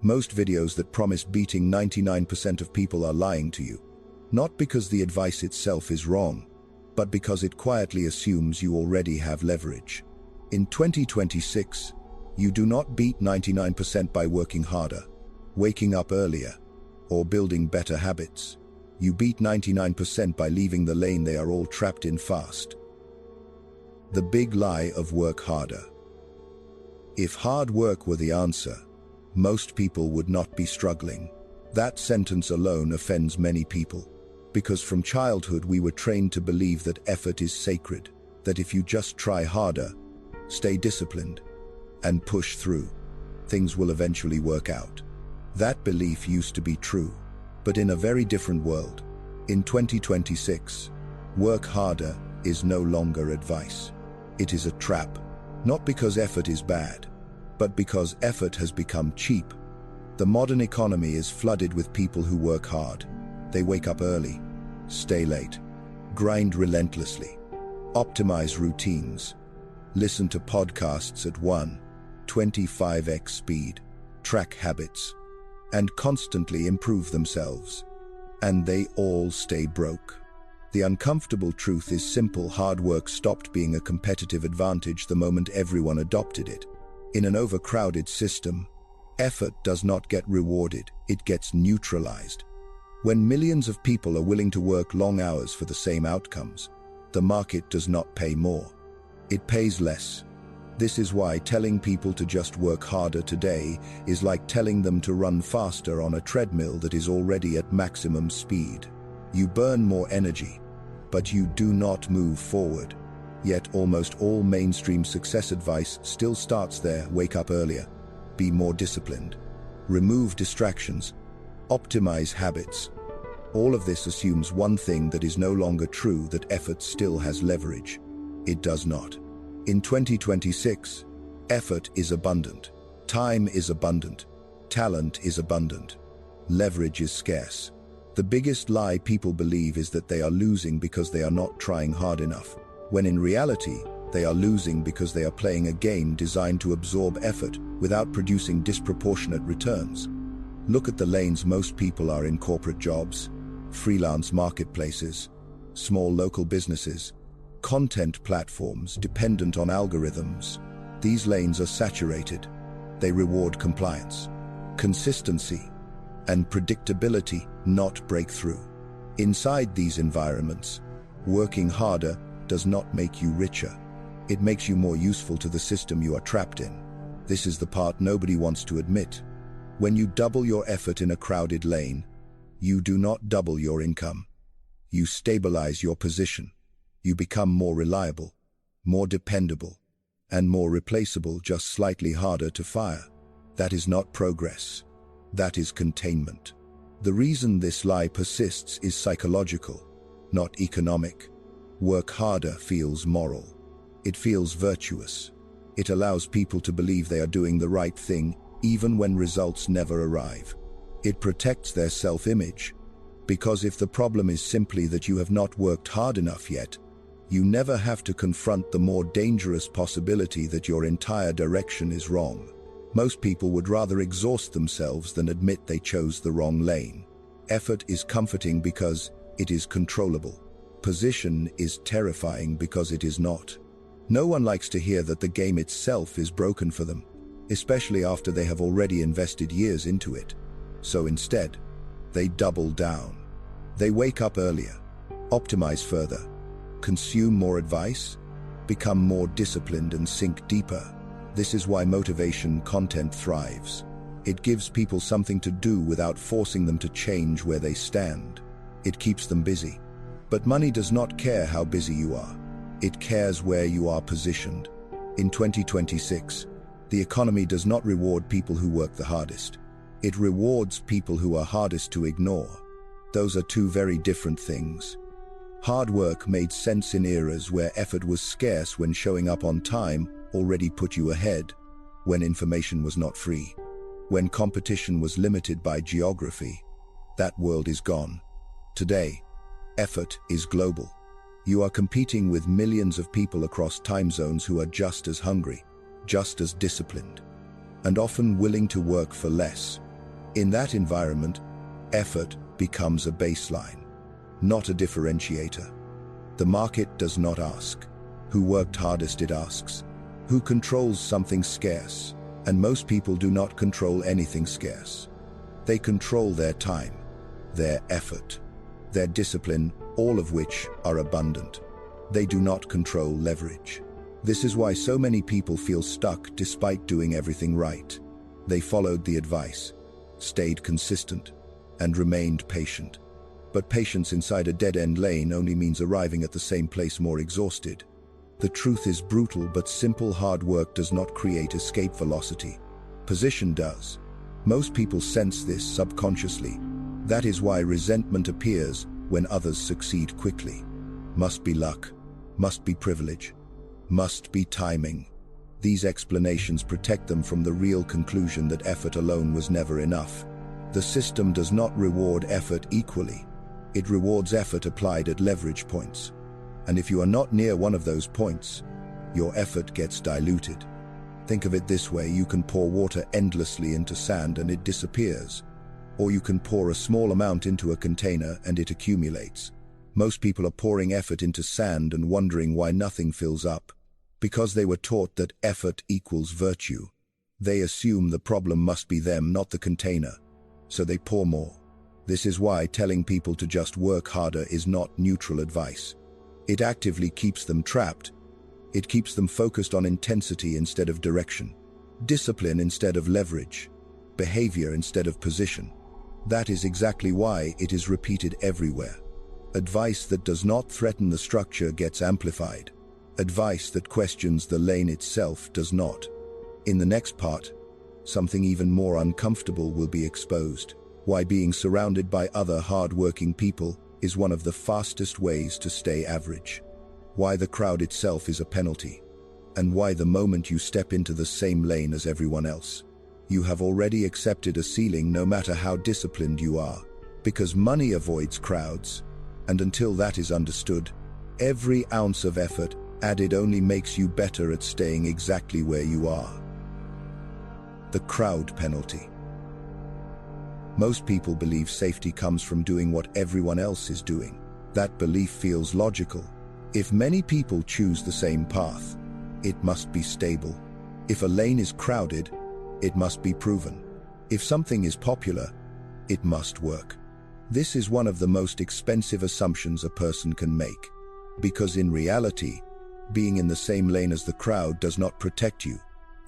Most videos that promise beating 99% of people are lying to you. Not because the advice itself is wrong, but because it quietly assumes you already have leverage. In 2026, you do not beat 99% by working harder, waking up earlier, or building better habits. You beat 99% by leaving the lane they are all trapped in fast. The big lie of work harder. If hard work were the answer, most people would not be struggling. That sentence alone offends many people, because from childhood we were trained to believe that effort is sacred, that if you just try harder, stay disciplined, and push through, things will eventually work out. That belief used to be true, but in a very different world. In 2026, work harder is no longer advice. It is a trap, not because effort is bad, but because effort has become cheap. The modern economy is flooded with people who work hard. They wake up early, stay late, grind relentlessly, optimize routines, listen to podcasts at 1.25x speed, track habits, and constantly improve themselves. And they all stay broke. The uncomfortable truth is simple: hard work stopped being a competitive advantage the moment everyone adopted it. In an overcrowded system, effort does not get rewarded, it gets neutralized. When millions of people are willing to work long hours for the same outcomes, the market does not pay more. It pays less. This is why telling people to just work harder today is like telling them to run faster on a treadmill that is already at maximum speed. You burn more energy, but you do not move forward. Yet almost all mainstream success advice still starts there: wake up earlier, be more disciplined, remove distractions, optimize habits. All of this assumes one thing that is no longer true: that effort still has leverage. It does not. In 2026, effort is abundant, time is abundant, talent is abundant, leverage is scarce. The biggest lie people believe is that they are losing because they are not trying hard enough, when in reality, they are losing because they are playing a game designed to absorb effort without producing disproportionate returns. Look at the lanes most people are in: corporate jobs, freelance marketplaces, small local businesses, content platforms dependent on algorithms. These lanes are saturated. They reward compliance, consistency, and predictability, not breakthrough. Inside these environments, working harder does not make you richer. It makes you more useful to the system you are trapped in. This is the part nobody wants to admit. When you double your effort in a crowded lane, you do not double your income. You stabilize your position. You become more reliable, more dependable, and more replaceable, just slightly harder to fire. That is not progress. That is containment. The reason this lie persists is psychological, not economic. Work harder feels moral. It feels virtuous. It allows people to believe they are doing the right thing even when results never arrive. It protects their self-image, because if the problem is simply that you have not worked hard enough yet, you never have to confront the more dangerous possibility that your entire direction is wrong. Most people would rather exhaust themselves than admit they chose the wrong lane. Effort is comforting because it is controllable. Position is terrifying because it is not. No one likes to hear that the game itself is broken for them, especially after they have already invested years into it. So instead, they double down. They wake up earlier, optimize further, consume more advice, become more disciplined, and sink deeper. This is why motivation content thrives. It gives people something to do without forcing them to change where they stand. It keeps them busy. But money does not care how busy you are. It cares where you are positioned. In 2026, the economy does not reward people who work the hardest. It rewards people who are hardest to ignore. Those are two very different things. Hard work made sense in eras where effort was scarce, when showing up on time already put you ahead, when information was not free, when competition was limited by geography. That world is gone. Today, effort is global. You are competing with millions of people across time zones who are just as hungry, just as disciplined, and often willing to work for less. In that environment, effort becomes a baseline, not a differentiator. The market does not ask who worked hardest, it asks who controls something scarce. And most people do not control anything scarce. They control their time, their effort, their discipline, all of which are abundant. They do not control leverage. This is why so many people feel stuck despite doing everything right. They followed the advice, stayed consistent, and remained patient. But patience inside a dead-end lane only means arriving at the same place more exhausted. The truth is brutal, but simple hard work does not create escape velocity. Position does. Most people sense this subconsciously. That is why resentment appears when others succeed quickly. Must be luck, must be privilege, must be timing. These explanations protect them from the real conclusion that effort alone was never enough. The system does not reward effort equally. It rewards effort applied at leverage points. And if you are not near one of those points, your effort gets diluted. Think of it this way: you can pour water endlessly into sand and it disappears. Or you can pour a small amount into a container and it accumulates. Most people are pouring effort into sand and wondering why nothing fills up. Because they were taught that effort equals virtue. They assume the problem must be them, not the container. So they pour more. This is why telling people to just work harder is not neutral advice. It actively keeps them trapped. It keeps them focused on intensity instead of direction, discipline instead of leverage, behavior instead of position. That is exactly why it is repeated everywhere. Advice that does not threaten the structure gets amplified. Advice that questions the lane itself does not. In the next part, something even more uncomfortable will be exposed. Why being surrounded by other hard-working people is one of the fastest ways to stay average. Why the crowd itself is a penalty. And why the moment you step into the same lane as everyone else, you have already accepted a ceiling no matter how disciplined you are. Because money avoids crowds, and until that is understood, every ounce of effort added only makes you better at staying exactly where you are. The crowd penalty. Most people believe safety comes from doing what everyone else is doing. That belief feels logical. If many people choose the same path, it must be stable. If a lane is crowded, it must be proven. If something is popular, it must work. This is one of the most expensive assumptions a person can make. Because in reality, being in the same lane as the crowd does not protect you.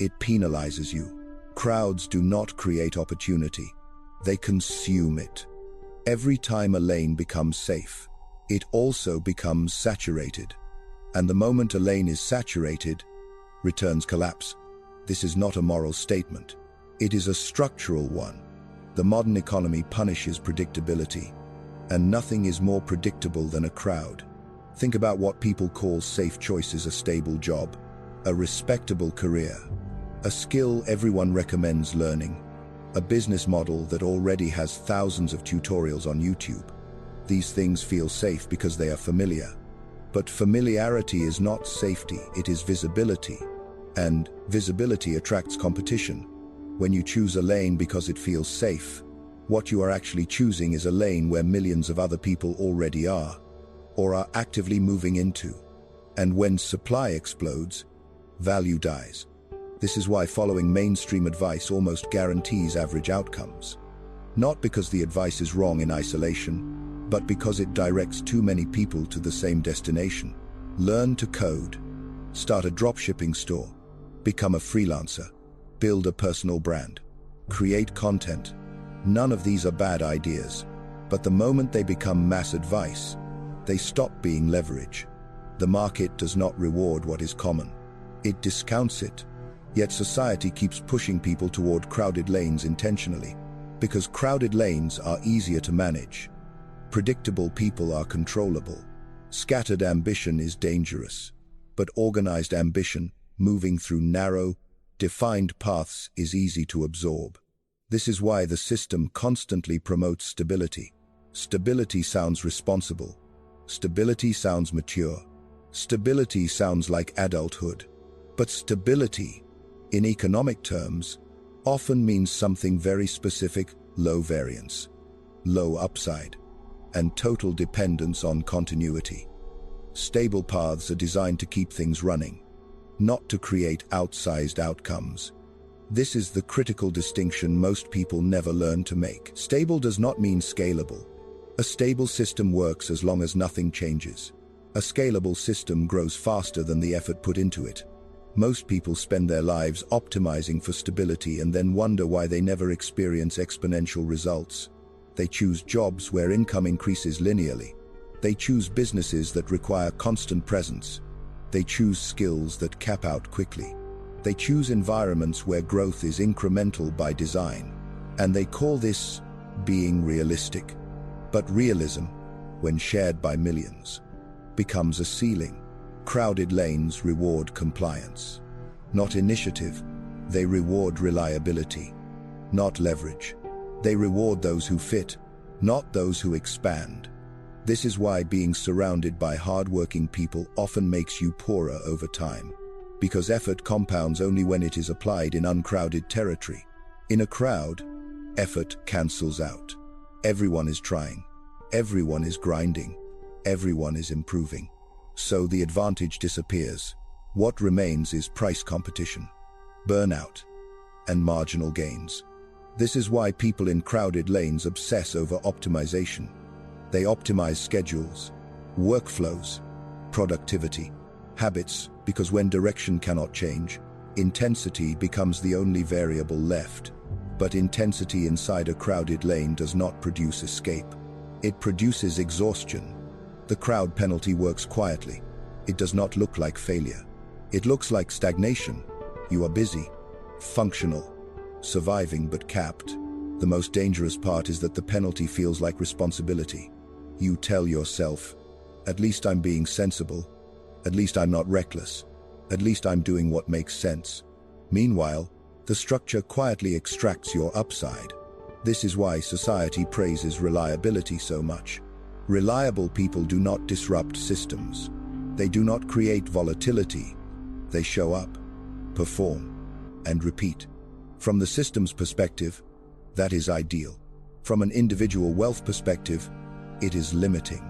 It penalizes you. Crowds do not create opportunity. They consume it. Every time a lane becomes safe, it also becomes saturated. And the moment a lane is saturated, returns collapse. This is not a moral statement. It is a structural one. The modern economy punishes predictability, and nothing is more predictable than a crowd. Think about what people call safe choices: a stable job, a respectable career, a skill everyone recommends learning, a business model that already has thousands of tutorials on YouTube. These things feel safe because they are familiar. But familiarity is not safety, it is visibility. And visibility attracts competition. When you choose a lane because it feels safe, what you are actually choosing is a lane where millions of other people already are, or are actively moving into. And when supply explodes, value dies. This is why following mainstream advice almost guarantees average outcomes. Not because the advice is wrong in isolation, but because it directs too many people to the same destination. Learn to code, start a dropshipping store, become a freelancer, build a personal brand, create content. None of these are bad ideas, but the moment they become mass advice, they stop being leverage. The market does not reward what is common. It discounts it. Yet society keeps pushing people toward crowded lanes intentionally, because crowded lanes are easier to manage. Predictable people are controllable. Scattered ambition is dangerous, but organized ambition, moving through narrow, defined paths, is easy to absorb. This is why the system constantly promotes stability. Stability sounds responsible. Stability sounds mature. Stability sounds like adulthood. But stability, in economic terms, often means something very specific: low variance, low upside, and total dependence on continuity. Stable paths are designed to keep things running, not to create outsized outcomes. This is the critical distinction most people never learn to make. Stable does not mean scalable. A stable system works as long as nothing changes. A scalable system grows faster than the effort put into it. Most people spend their lives optimizing for stability and then wonder why they never experience exponential results. They choose jobs where income increases linearly. They choose businesses that require constant presence. They choose skills that cap out quickly. They choose environments where growth is incremental by design. And they call this being realistic. But realism, when shared by millions, becomes a ceiling. Crowded lanes reward compliance, not initiative. They reward reliability, not leverage. They reward those who fit, not those who expand. This is why being surrounded by hardworking people often makes you poorer over time. Because effort compounds only when it is applied in uncrowded territory. In a crowd, effort cancels out. Everyone is trying. Everyone is grinding. Everyone is improving. So the advantage disappears. What remains is price competition, burnout, and marginal gains. This is why people in crowded lanes obsess over optimization. They optimize schedules, workflows, productivity, habits, because when direction cannot change, intensity becomes the only variable left. But intensity inside a crowded lane does not produce escape. It produces exhaustion. The crowd penalty works quietly. It does not look like failure. It looks like stagnation. You are busy, functional, surviving but capped. The most dangerous part is that the penalty feels like responsibility. You tell yourself, at least I'm being sensible. At least I'm not reckless. At least I'm doing what makes sense. Meanwhile, the structure quietly extracts your upside. This is why society praises reliability so much. Reliable people do not disrupt systems. They do not create volatility. They show up, perform, and repeat. From the system's perspective, that is ideal. From an individual wealth perspective, it is limiting.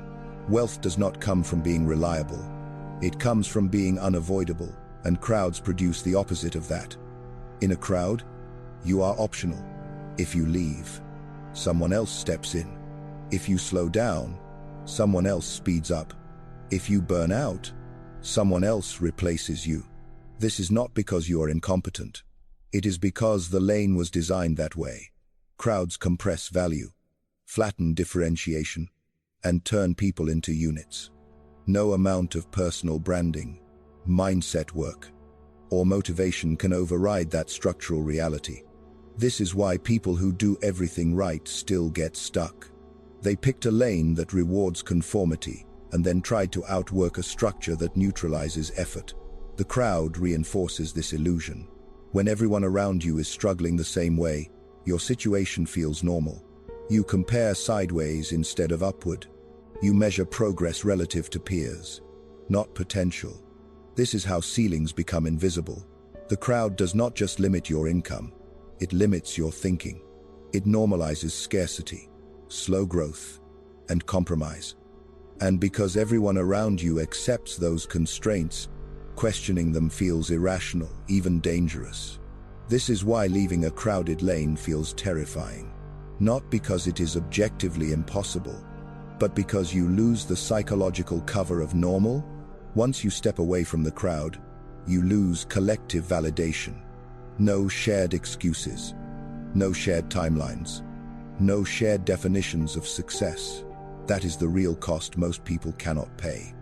Wealth does not come from being reliable. It comes from being unavoidable, and crowds produce the opposite of that. In a crowd, you are optional. If you leave, someone else steps in. If you slow down, someone else speeds up. If you burn out, someone else replaces you. This is not because you are incompetent. It is because the lane was designed that way. Crowds compress value, flatten differentiation, and turn people into units. No amount of personal branding, mindset work, or motivation can override that structural reality. This is why people who do everything right still get stuck. They picked a lane that rewards conformity and then tried to outwork a structure that neutralizes effort. The crowd reinforces this illusion. When everyone around you is struggling the same way, your situation feels normal. You compare sideways instead of upward. You measure progress relative to peers, not potential. This is how ceilings become invisible. The crowd does not just limit your income, it limits your thinking. It normalizes scarcity, slow growth, and compromise. And because everyone around you accepts those constraints, questioning them feels irrational, even dangerous. This is why leaving a crowded lane feels terrifying. Not because it is objectively impossible, but because you lose the psychological cover of normal. Once you step away from the crowd, you lose collective validation. No shared excuses, no shared timelines, no shared definitions of success. That is the real cost most people cannot pay.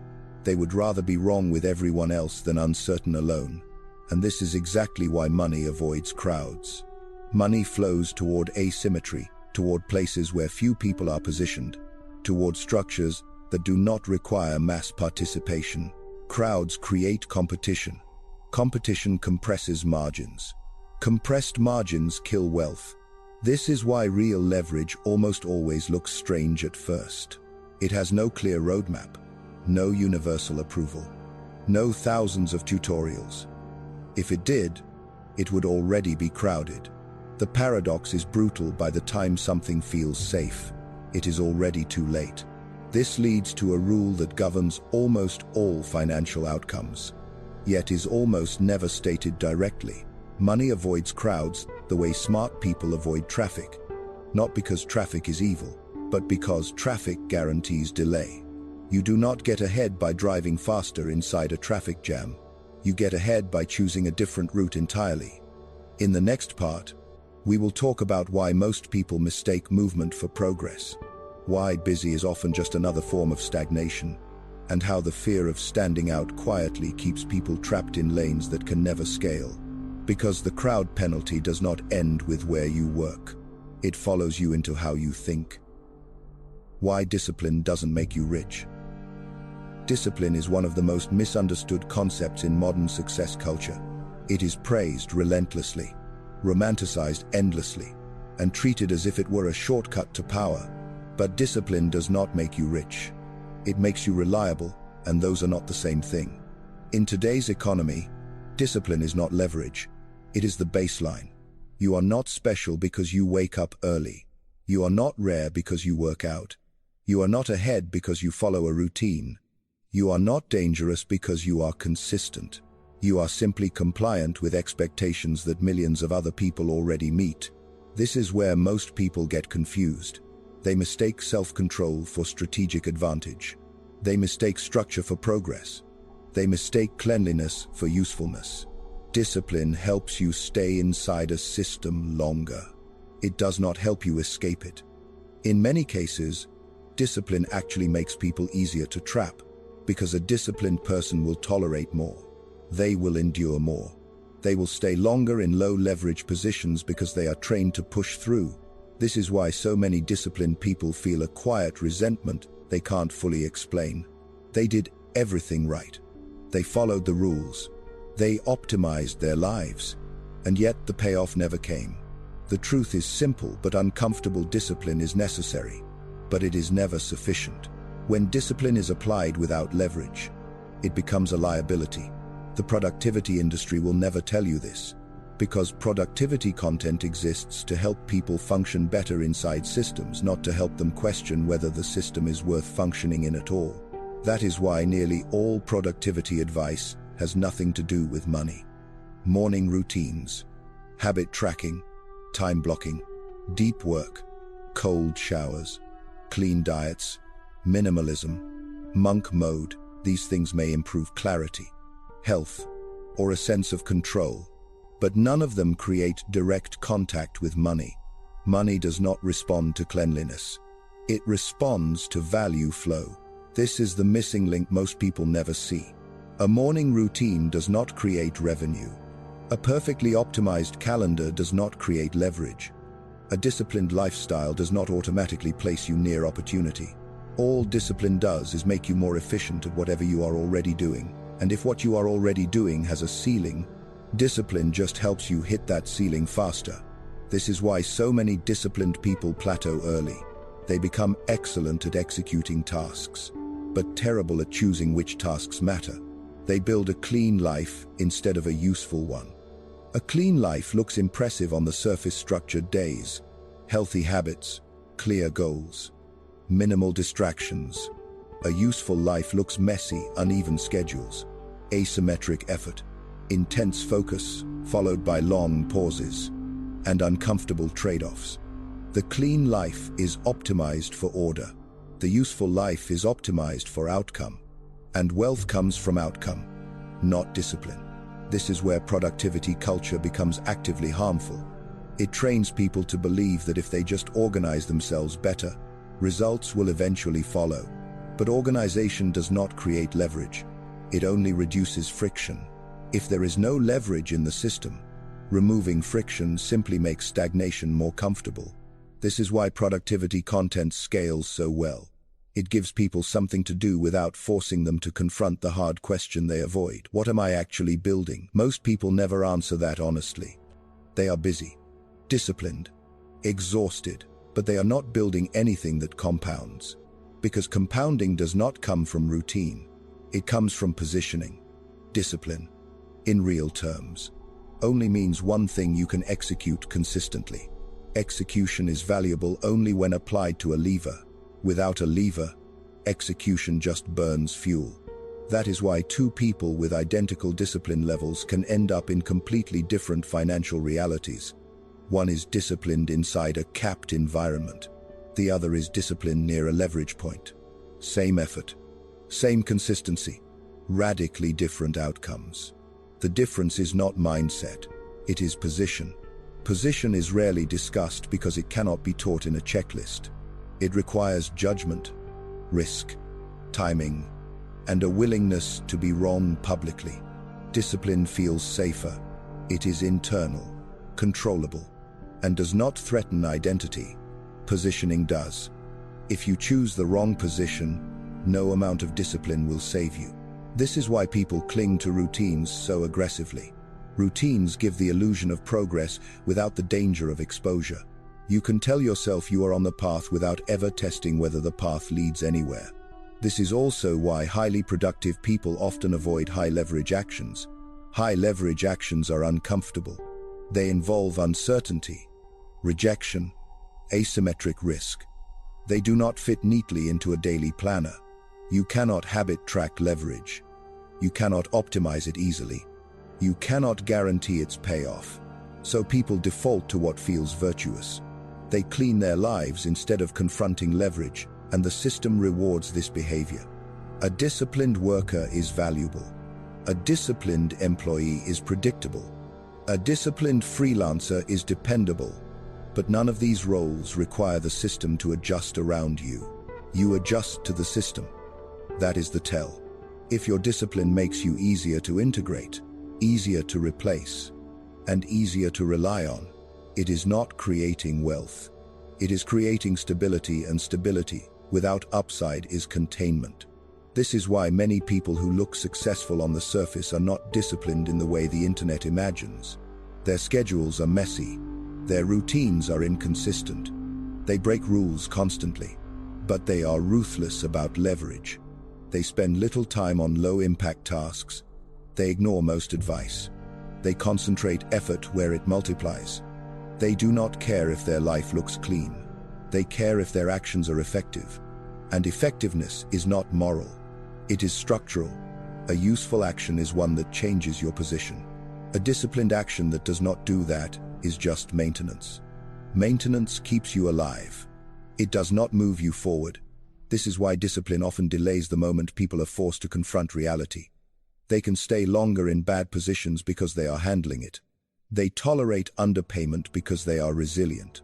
They would rather be wrong with everyone else than uncertain alone. And this is exactly why money avoids crowds. Money flows toward asymmetry, toward places where few people are positioned, toward structures that do not require mass participation. Crowds create competition. Competition compresses margins. Compressed margins kill wealth. This is why real leverage almost always looks strange at first. It has no clear roadmap, no universal approval, no thousands of tutorials. If it did, it would already be crowded. The paradox is brutal. By the time something feels safe, it is already too late. This leads to a rule that governs almost all financial outcomes, yet is almost never stated directly. Money avoids crowds the way smart people avoid traffic. Not because traffic is evil, but because traffic guarantees delay. You do not get ahead by driving faster inside a traffic jam. You get ahead by choosing a different route entirely. In the next part, we will talk about why most people mistake movement for progress, why busy is often just another form of stagnation, and how the fear of standing out quietly keeps people trapped in lanes that can never scale. Because the crowd penalty does not end with where you work. It follows you into how you think. Why discipline doesn't make you rich. Discipline is one of the most misunderstood concepts in modern success culture. It is praised relentlessly, romanticized endlessly, and treated as if it were a shortcut to power. But discipline does not make you rich. It makes you reliable, and those are not the same thing. In today's economy, discipline is not leverage. It is the baseline. You are not special because you wake up early. You are not rare because you work out. You are not ahead because you follow a routine. You are not dangerous because you are consistent. You are simply compliant with expectations that millions of other people already meet. This is where most people get confused. They mistake self-control for strategic advantage. They mistake structure for progress. They mistake cleanliness for usefulness. Discipline helps you stay inside a system longer. It does not help you escape it. In many cases, discipline actually makes people easier to trap, because a disciplined person will tolerate more. They will endure more. They will stay longer in low-leverage positions because they are trained to push through. This is why so many disciplined people feel a quiet resentment they can't fully explain. They did everything right. They followed the rules. They optimized their lives. And yet the payoff never came. The truth is simple, but uncomfortable. Discipline is necessary, but it is never sufficient. When discipline is applied without leverage, it becomes a liability. The productivity industry will never tell you this, because productivity content exists to help people function better inside systems, not to help them question whether the system is worth functioning in at all. That is why nearly all productivity advice has nothing to do with money. Morning routines, habit tracking, time blocking, deep work, cold showers, clean diets, minimalism, monk mode. These things may improve clarity, health, or a sense of control, but none of them create direct contact with money. Money does not respond to cleanliness. It responds to value flow. This is the missing link most people never see. A morning routine does not create revenue. A perfectly optimized calendar does not create leverage. A disciplined lifestyle does not automatically place you near opportunity. All discipline does is make you more efficient at whatever you are already doing. And if what you are already doing has a ceiling, discipline just helps you hit that ceiling faster. This is why so many disciplined people plateau early. They become excellent at executing tasks, but terrible at choosing which tasks matter. They build a clean life instead of a useful one. A clean life looks impressive on the surface: structured days, healthy habits, clear goals, minimal distractions. A useful life looks messy, uneven schedules, asymmetric effort, intense focus, followed by long pauses, and uncomfortable trade-offs. The clean life is optimized for order. The useful life is optimized for outcome. And wealth comes from outcome, not discipline. This is where productivity culture becomes actively harmful. It trains people to believe that if they just organize themselves better, results will eventually follow. But organization does not create leverage. It only reduces friction. If there is no leverage in the system, removing friction simply makes stagnation more comfortable. This is why productivity content scales so well. It gives people something to do without forcing them to confront the hard question they avoid. What am I actually building? Most people never answer that honestly. They are busy, disciplined, exhausted, but they are not building anything that compounds. Because compounding does not come from routine. It comes from positioning, discipline, in real terms. only means one thing: you can execute consistently. Execution is valuable only when applied to a lever. Without a lever, execution just burns fuel. That is why two people with identical discipline levels can end up in completely different financial realities. One is disciplined inside a capped environment. The other is disciplined near a leverage point. Same effort, same consistency, radically different outcomes. The difference is not mindset, it is position. Position is rarely discussed because it cannot be taught in a checklist. It requires judgment, risk, timing, and a willingness to be wrong publicly. Discipline feels safer. It is internal, controllable, and does not threaten identity. Positioning does. If you choose the wrong position, no amount of discipline will save you. This is why people cling to routines so aggressively. Routines give the illusion of progress without the danger of exposure. You can tell yourself you are on the path without ever testing whether the path leads anywhere. This is also why highly productive people often avoid high-leverage actions. High-leverage actions are uncomfortable. They involve uncertainty, rejection, asymmetric risk. They do not fit neatly into a daily planner. You cannot habit track leverage. You cannot optimize it easily. You cannot guarantee its payoff. So people default to what feels virtuous. They clean their lives instead of confronting leverage, and the system rewards this behavior. A disciplined worker is valuable. A disciplined employee is predictable. A disciplined freelancer is dependable. But none of these roles require the system to adjust around you. You adjust to the system. That is the tell. If your discipline makes you easier to integrate, easier to replace, and easier to rely on, it is not creating wealth. It is creating stability, and stability without upside is containment. This is why many people who look successful on the surface are not disciplined in the way the internet imagines. Their schedules are messy. Their routines are inconsistent. They break rules constantly. But they are ruthless about leverage. They spend little time on low-impact tasks. They ignore most advice. They concentrate effort where it multiplies. They do not care if their life looks clean. They care if their actions are effective. And effectiveness is not moral. It is structural. A useful action is one that changes your position. A disciplined action that does not do that is just maintenance. Maintenance keeps you alive. It does not move you forward. This is why discipline often delays the moment people are forced to confront reality. They can stay longer in bad positions because they are handling it. They tolerate underpayment because they are resilient.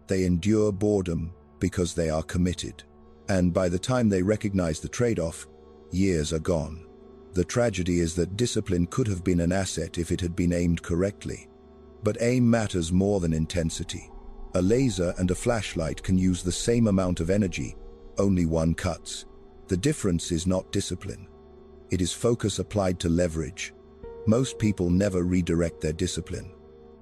They endure boredom because they are committed. And by the time they recognize the trade-off, years are gone. The tragedy is that discipline could have been an asset if it had been aimed correctly. But aim matters more than intensity. A laser and a flashlight can use the same amount of energy, only one cuts. The difference is not discipline. It is focus applied to leverage. Most people never redirect their discipline.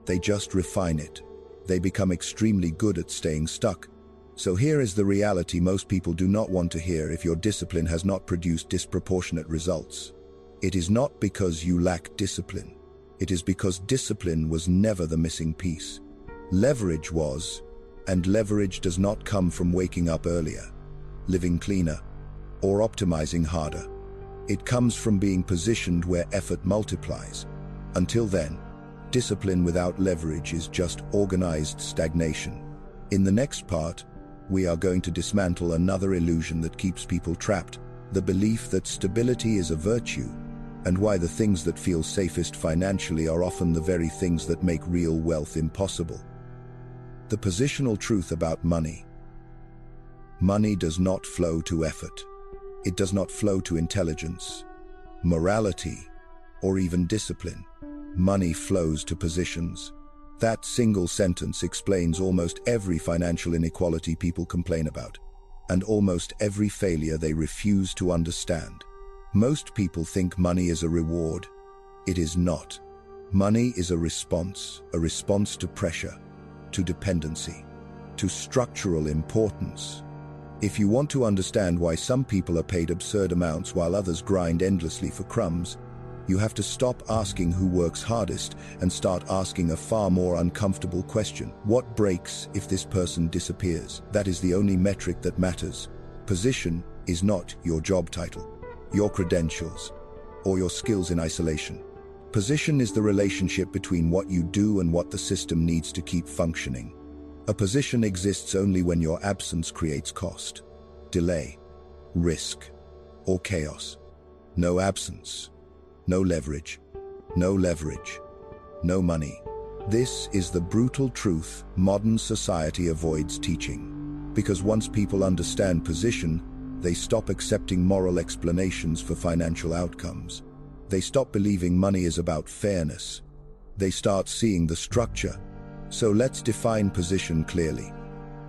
They just refine it. They become extremely good at staying stuck. So here is the reality most people do not want to hear: if your discipline has not produced disproportionate results, it is not because you lack discipline. It is because discipline was never the missing piece. Leverage was, and leverage does not come from waking up earlier, living cleaner, or optimizing harder. It comes from being positioned where effort multiplies. Until then, discipline without leverage is just organized stagnation. In the next part, we are going to dismantle another illusion that keeps people trapped: the belief that stability is a virtue, and why the things that feel safest financially are often the very things that make real wealth impossible. The positional truth about money. Money does not flow to effort. It does not flow to intelligence, morality, or even discipline. Money flows to positions. That single sentence explains almost every financial inequality people complain about, and almost every failure they refuse to understand. Most people think money is a reward. It is not. Money is a response to pressure, to dependency, to structural importance. If you want to understand why some people are paid absurd amounts while others grind endlessly for crumbs, You have to stop asking who works hardest and start asking a far more uncomfortable question. What breaks if this person disappears? That is the only metric that matters. Position is not your job title, your credentials, or your skills in isolation. Position is the relationship between what you do and what the system needs to keep functioning. A position exists only when your absence creates cost, delay, risk, or chaos. No absence, no leverage, no money. This is the brutal truth modern society avoids teaching. Because once people understand position, they stop accepting moral explanations for financial outcomes. They stop believing money is about fairness. They start seeing the structure. So let's define position clearly.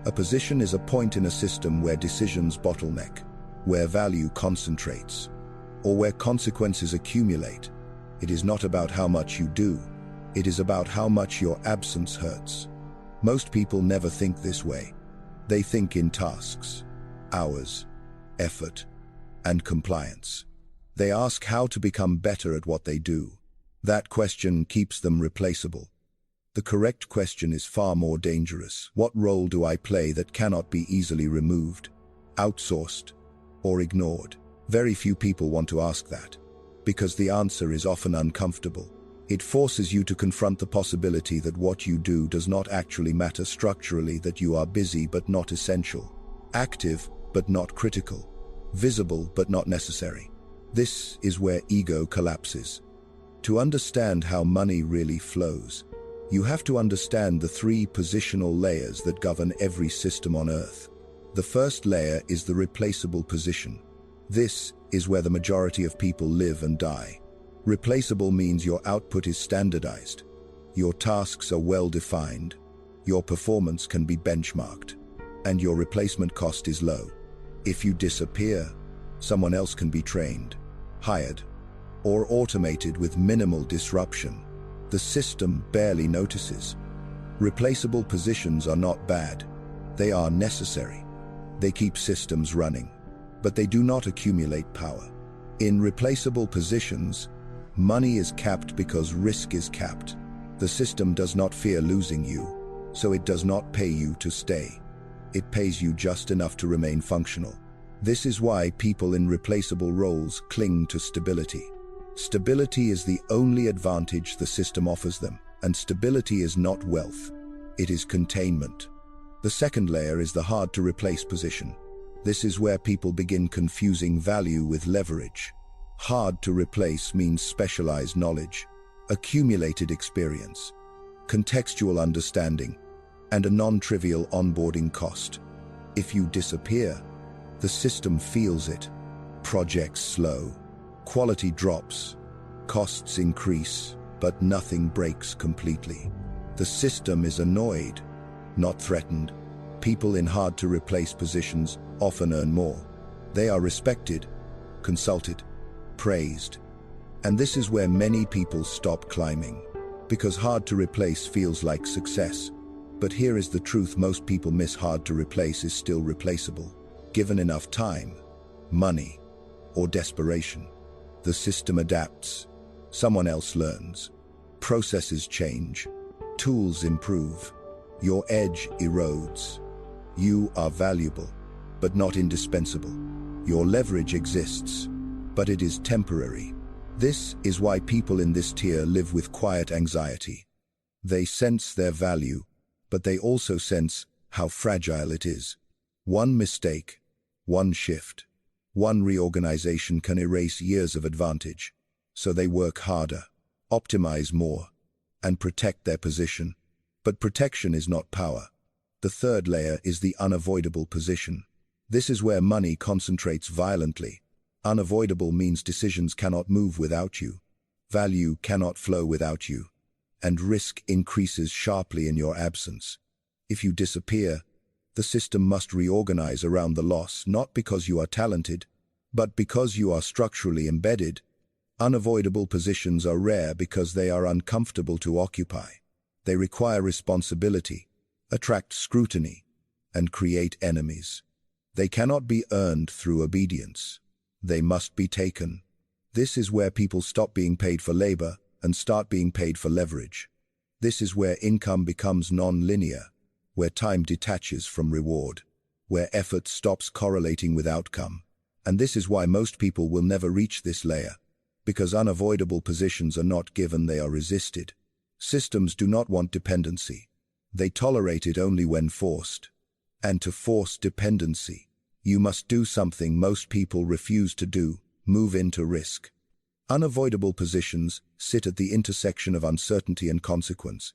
A position is a point in a system where decisions bottleneck, where value concentrates, or where consequences accumulate. It is not about how much you do. It is about how much your absence hurts. Most people never think this way. They think in tasks, hours, effort, and compliance. They ask how to become better at what they do. That question keeps them replaceable. The correct question is far more dangerous. What role do I play that cannot be easily removed, outsourced, or ignored? Very few people want to ask that, because the answer is often uncomfortable. It forces you to confront the possibility that what you do does not actually matter structurally, that you are busy but not essential, active but not critical, visible but not necessary. This is where ego collapses. To understand how money really flows, you have to understand the three positional layers that govern every system on Earth. The first layer is the replaceable position. This is where the majority of people live and die. Replaceable means your output is standardized, your tasks are well defined, your performance can be benchmarked, and your replacement cost is low. If you disappear, someone else can be trained, hired, or automated with minimal disruption. The system barely notices. Replaceable positions are not bad. They are necessary. They keep systems running, but they do not accumulate power. In replaceable positions, money is capped because risk is capped. The system does not fear losing you, so it does not pay you to stay. It pays you just enough to remain functional. This is why people in replaceable roles cling to stability. Stability is the only advantage the system offers them, and stability is not wealth. It is containment. The second layer is the hard-to-replace position. This is where people begin confusing value with leverage. Hard to replace means specialized knowledge, accumulated experience, contextual understanding, and a non-trivial onboarding cost. If you disappear, the system feels it. Projects slow, quality drops, costs increase, but nothing breaks completely. The system is annoyed, not threatened. People in hard-to-replace positions often earn more. They are respected, consulted, praised. And this is where many people stop climbing, because hard to replace feels like success. But here is the truth most people miss: hard to replace is still replaceable. Given enough time, money, or desperation, the system adapts. Someone else learns. Processes change. Tools improve. Your edge erodes. You are valuable, but not indispensable. Your leverage exists, but it is temporary. This is why people in this tier live with quiet anxiety. They sense their value, but they also sense how fragile it is. One mistake, one shift, one reorganization can erase years of advantage. So they work harder, optimize more, and protect their position. But protection is not power. The third layer is the unavoidable position. This is where money concentrates violently. Unavoidable means decisions cannot move without you, value cannot flow without you, and risk increases sharply in your absence. If you disappear, the system must reorganize around the loss, not because you are talented, but because you are structurally embedded. Unavoidable positions are rare because they are uncomfortable to occupy. They require responsibility, attract scrutiny, and create enemies. They cannot be earned through obedience. They must be taken. This is where people stop being paid for labor and start being paid for leverage. This is where income becomes non-linear, where time detaches from reward, where effort stops correlating with outcome. And this is why most people will never reach this layer, because unavoidable positions are not given, they are resisted. Systems do not want dependency. They tolerate it only when forced. And to force dependency, you must do something most people refuse to do: move into risk. Unavoidable positions sit at the intersection of uncertainty and consequence.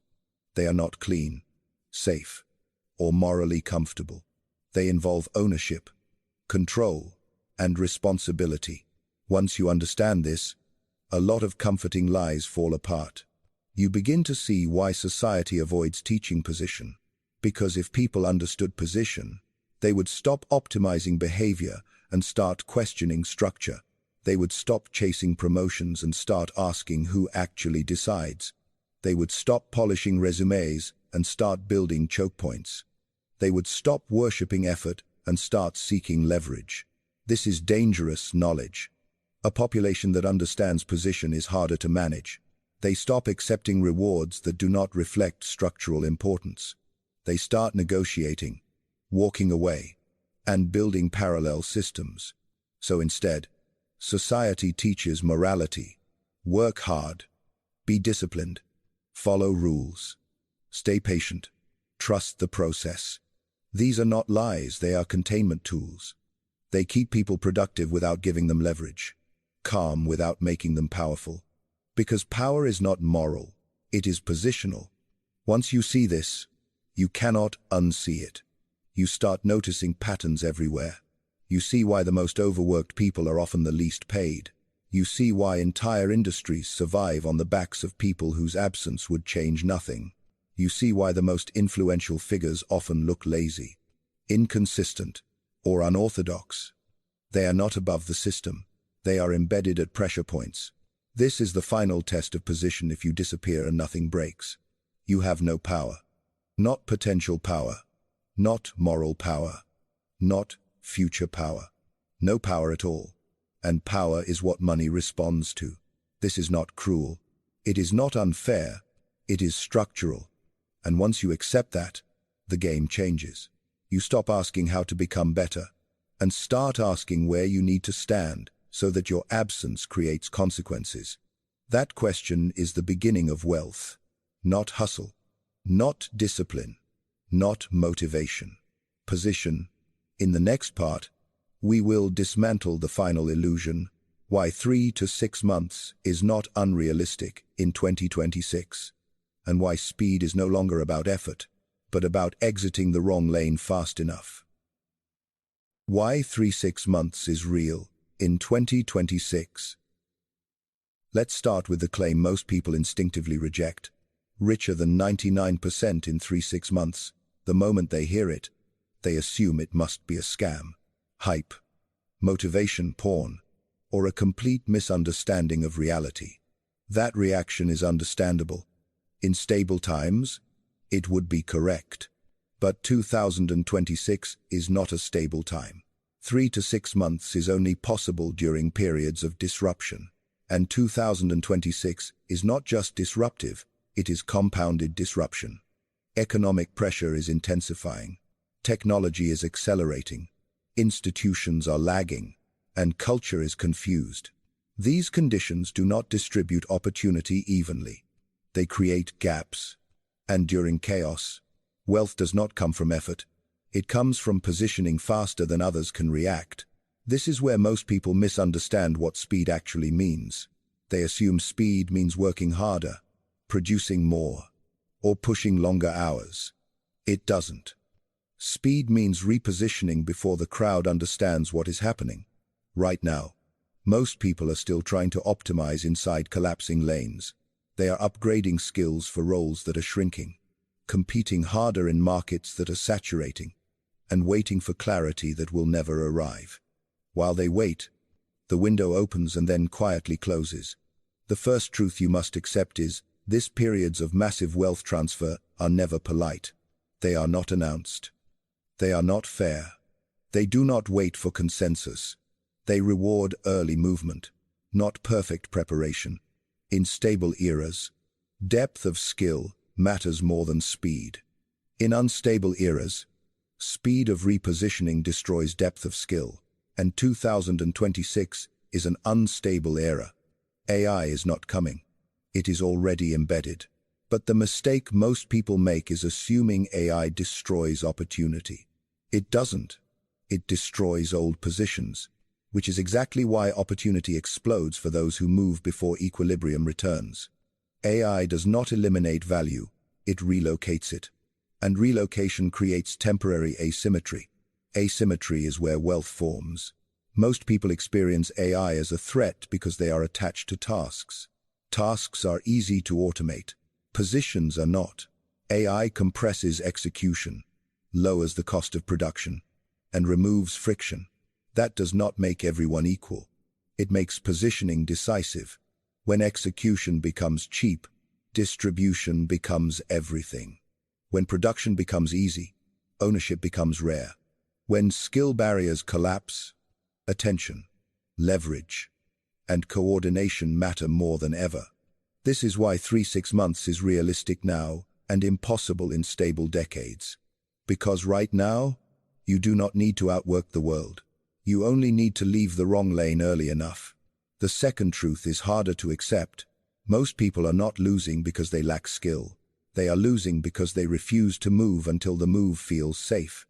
They are not clean, safe, or morally comfortable. They involve ownership, control, and responsibility. Once you understand this, a lot of comforting lies fall apart. You begin to see why society avoids teaching position. Because if people understood position, they would stop optimizing behavior and start questioning structure. They would stop chasing promotions and start asking who actually decides. They would stop polishing resumes and start building choke points. They would stop worshipping effort and start seeking leverage. This is dangerous knowledge. A population that understands position is harder to manage. They stop accepting rewards that do not reflect structural importance. They start negotiating, walking away, and building parallel systems. So instead, society teaches morality. Work hard, be disciplined, follow rules, stay patient, trust the process. These are not lies, they are containment tools. They keep people productive without giving them leverage, calm without making them powerful. Because power is not moral, it is positional. Once you see this, you cannot unsee it. You start noticing patterns everywhere. You see why the most overworked people are often the least paid. You see why entire industries survive on the backs of people whose absence would change nothing. You see why the most influential figures often look lazy, inconsistent, or unorthodox. They are not above the system. They are embedded at pressure points. This is the final test of position. If you disappear and nothing breaks, you have no power. Not potential power, not moral power, not future power. No power at all. And power is what money responds to. This is not cruel. It is not unfair. It is structural. And once you accept that, the game changes. You stop asking how to become better and start asking where you need to stand so that your absence creates consequences. That question is the beginning of wealth. Not hustle, not discipline, not motivation. Position. In the next part, we will dismantle the final illusion, why 3 to 6 months is not unrealistic in 2026, and why speed is no longer about effort, but about exiting the wrong lane fast enough. Why 3-6 months is real in 2026. Let's start with the claim most people instinctively reject. Richer than 99% in 3-6 months. The moment they hear it, they assume it must be a scam, hype, motivation porn, or a complete misunderstanding of reality. That reaction is understandable. In stable times, it would be correct. But 2026 is not a stable time. 3 to 6 months is only possible during periods of disruption. And 2026 is not just disruptive, it is compounded disruption. Economic pressure is intensifying. Technology is accelerating. Institutions are lagging. And culture is confused. These conditions do not distribute opportunity evenly. They create gaps. And during chaos, wealth does not come from effort. It comes from positioning faster than others can react. This is where most people misunderstand what speed actually means. They assume speed means working harder, producing more, or pushing longer hours. It doesn't. Speed means repositioning before the crowd understands what is happening. Right now, most people are still trying to optimize inside collapsing lanes. They are upgrading skills for roles that are shrinking, competing harder in markets that are saturating, and waiting for clarity that will never arrive. While they wait, the window opens and then quietly closes. The first truth you must accept is, these periods of massive wealth transfer are never polite. They are not announced. They are not fair. They do not wait for consensus. They reward early movement. not perfect preparation. In stable eras, depth of skill matters more than speed. In unstable eras, speed of repositioning destroys depth of skill, and 2026 is an unstable era. AI is not coming. It is already embedded. But the mistake most people make is assuming AI destroys opportunity. It doesn't. It destroys old positions, which is exactly why opportunity explodes for those who move before equilibrium returns. AI does not eliminate value, it relocates it. And relocation creates temporary asymmetry. Asymmetry is where wealth forms. Most people experience AI as a threat because they are attached to tasks. Tasks are easy to automate. Positions are not. AI compresses execution, lowers the cost of production, and removes friction. That does not make everyone equal. It makes positioning decisive. When execution becomes cheap, distribution becomes everything. When production becomes easy, ownership becomes rare. When skill barriers collapse, attention, leverage, and coordination matter more than ever. This is why 3-6 months is realistic now and impossible in stable decades. Because right now, you do not need to outwork the world. You only need to leave the wrong lane early enough. The second truth is harder to accept. Most people are not losing because they lack skill. They are losing because they refuse to move until the move feels safe.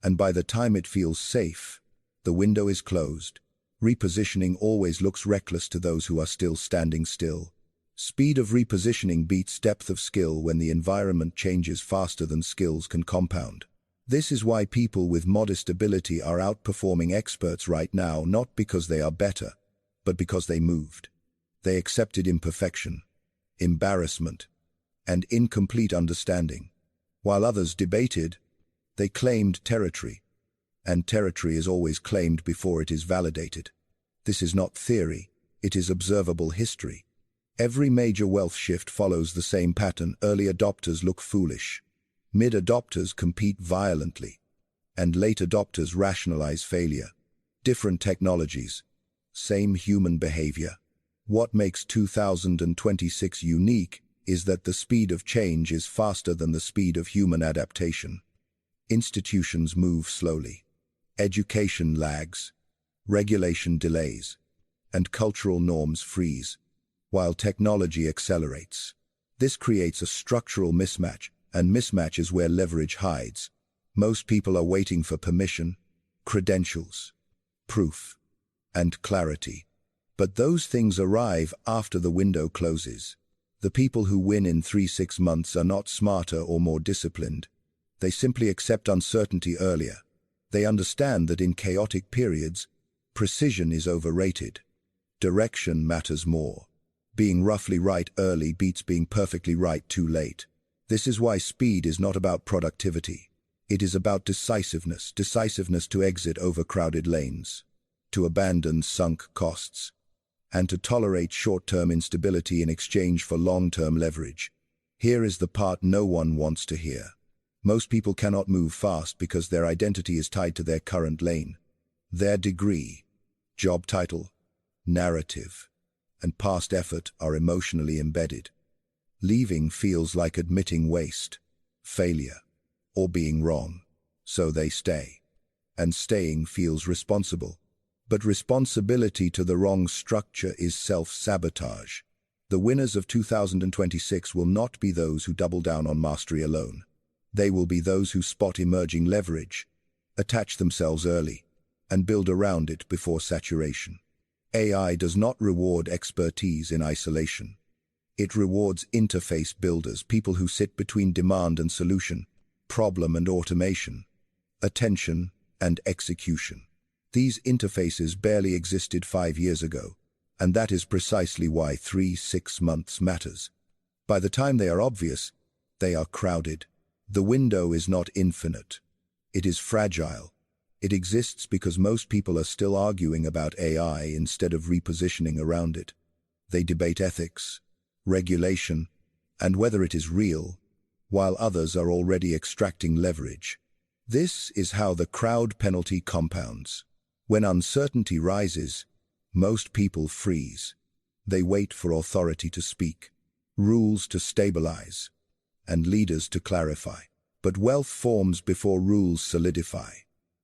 And by the time it feels safe, the window is closed. Repositioning always looks reckless to those who are still standing still. Speed of repositioning beats depth of skill when the environment changes faster than skills can compound. This is why people with modest ability are outperforming experts right now, not because they are better, but because they moved. They accepted imperfection, embarrassment, and incomplete understanding. While others debated, they claimed territory, and territory is always claimed before it is validated. This is not theory, it is observable history. Every major wealth shift follows the same pattern. Early adopters look foolish. Mid-adopters compete violently, and late adopters rationalize failure. Different technologies, same human behavior. What makes 2026 unique is that the speed of change is faster than the speed of human adaptation. Institutions move slowly. Education lags. Regulation delays. And cultural norms freeze, while technology accelerates. This creates a structural mismatch, and mismatch is where leverage hides. Most people are waiting for permission, credentials, proof, and clarity. But those things arrive after the window closes. The people who win in 3-6 months are not smarter or more disciplined. They simply accept uncertainty earlier. They understand that in chaotic periods, precision is overrated. Direction matters more. Being roughly right early beats being perfectly right too late. This is why speed is not about productivity. It is about decisiveness to exit overcrowded lanes, to abandon sunk costs, and to tolerate short-term instability in exchange for long-term leverage. Here is the part no one wants to hear. Most people cannot move fast because their identity is tied to their current lane. Their degree, job title, narrative, and past effort are emotionally embedded. Leaving feels like admitting waste, failure, or being wrong, so they stay. And staying feels responsible. But responsibility to the wrong structure is self-sabotage. The winners of 2026 will not be those who double down on mastery alone. They will be those who spot emerging leverage, attach themselves early, and build around it before saturation. AI does not reward expertise in isolation. It rewards interface builders, people who sit between demand and solution, problem and automation, attention and execution. These interfaces barely existed 5 years ago, and that is precisely why 3-6 months matters. By the time they are obvious, they are crowded. The window is not infinite. It is fragile. It exists because most people are still arguing about AI instead of repositioning around it. They debate ethics, regulation, and whether it is real, while others are already extracting leverage. This is how the crowd penalty compounds. When uncertainty rises, Most people freeze. They wait for authority to speak, rules to stabilize, and leaders to clarify. But wealth forms before rules solidify.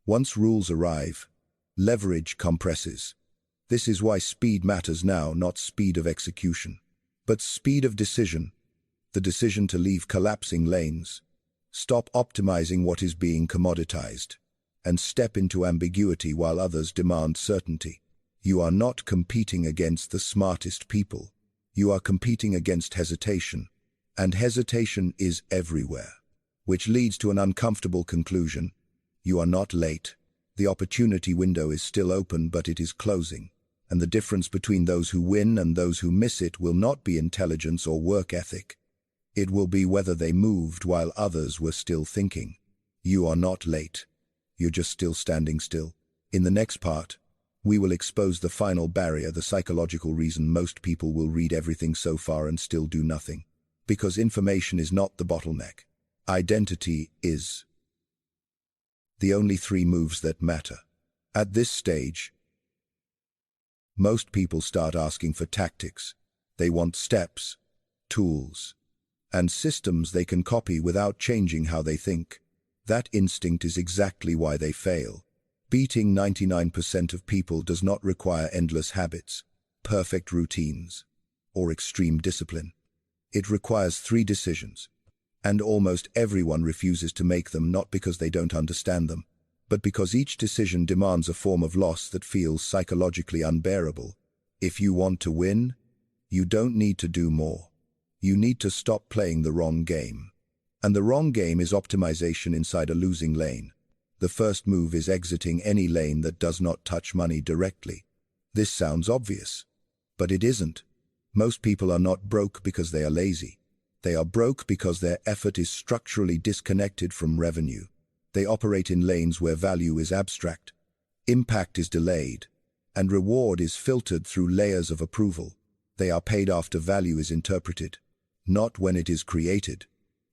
Once rules arrive, leverage compresses. This is why speed matters now, not speed of execution, but speed of decision. The decision to leave collapsing lanes, stop optimizing what is being commoditized, and step into ambiguity while others demand certainty. You are not competing against the smartest people. You are competing against hesitation, and hesitation is everywhere, which leads to an uncomfortable conclusion. You are not late. The opportunity window is still open, but it is closing, and the difference between those who win and those who miss it will not be intelligence or work ethic. It will be whether they moved while others were still thinking. You are not late. You're just still standing still. In the next part, we will expose the final barrier, the psychological reason most people will read everything so far and still do nothing. Because information is not the bottleneck. Identity is. The only 3 moves that matter. At this stage, most people start asking for tactics. They want steps, tools, and systems they can copy without changing how they think. That instinct is exactly why they fail. Beating 99% of people does not require endless habits, perfect routines, or extreme discipline. It requires 3 decisions, and almost everyone refuses to make them, not because they don't understand them, but because each decision demands a form of loss that feels psychologically unbearable. If you want to win, you don't need to do more. You need to stop playing the wrong game. And the wrong game is optimization inside a losing lane. The first move is exiting any lane that does not touch money directly. This sounds obvious, but it isn't. Most people are not broke because they are lazy. They are broke because their effort is structurally disconnected from revenue. They operate in lanes where value is abstract, impact is delayed, and reward is filtered through layers of approval. They are paid after value is interpreted, not when it is created.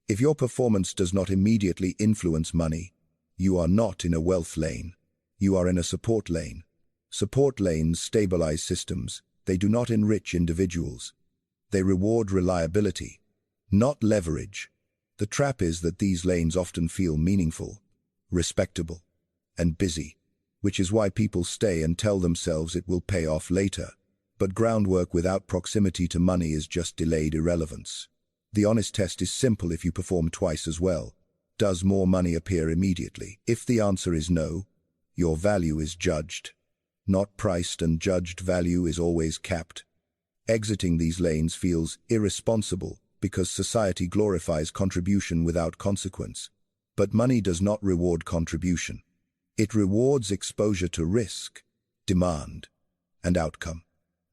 If your performance does not immediately influence money, you are not in a wealth lane. You are in a support lane. Support lanes stabilize systems. They do not enrich individuals. They reward reliability, not leverage. The trap is that these lanes often feel meaningful, respectable, and busy, which is why people stay and tell themselves it will pay off later. But groundwork without proximity to money is just delayed irrelevance. The honest test is simple: if you perform twice as well, does more money appear immediately? If the answer is no, your value is judged, not priced, and judged value is always capped. Exiting these lanes feels irresponsible because society glorifies contribution without consequence. But money does not reward contribution. It rewards exposure to risk, demand, and outcome.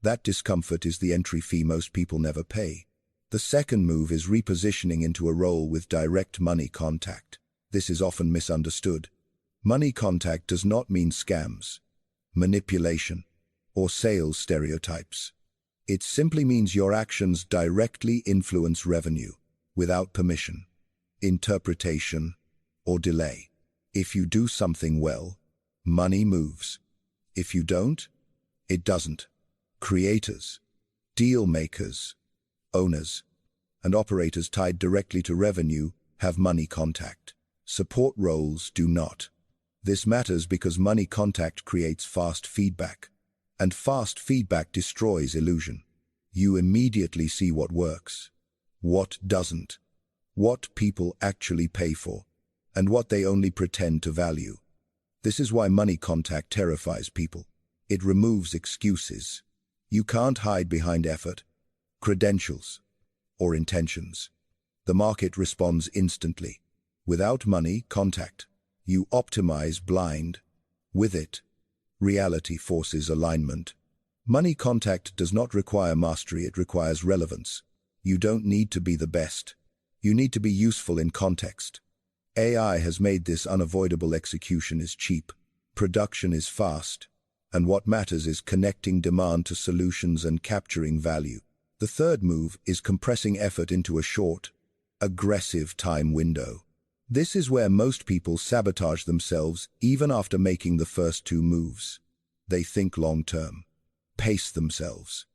That discomfort is the entry fee most people never pay. The second move is repositioning into a role with direct money contact. This is often misunderstood. Money contact does not mean scams, manipulation, or sales stereotypes. It simply means your actions directly influence revenue, without permission, interpretation, or delay. If you do something well, money moves. If you don't, it doesn't. Creators, deal makers, owners, and operators tied directly to revenue have money contact. Support roles do not. This matters because money contact creates fast feedback, and fast feedback destroys illusion. You immediately see what works, what doesn't, what people actually pay for, and what they only pretend to value. This is why money contact terrifies people. It removes excuses. You can't hide behind effort, credentials, or intentions. The market responds instantly. Without money contact, you optimize blind. With it, reality forces alignment. Money contact does not require mastery, it requires relevance. You don't need to be the best. You need to be useful in context. AI has made this unavoidable. Execution is cheap, production is fast, and what matters is connecting demand to solutions and capturing value. The third move is compressing effort into a short, aggressive time window. This is where most people sabotage themselves even after making the first two moves. They think long-term. pace themselves,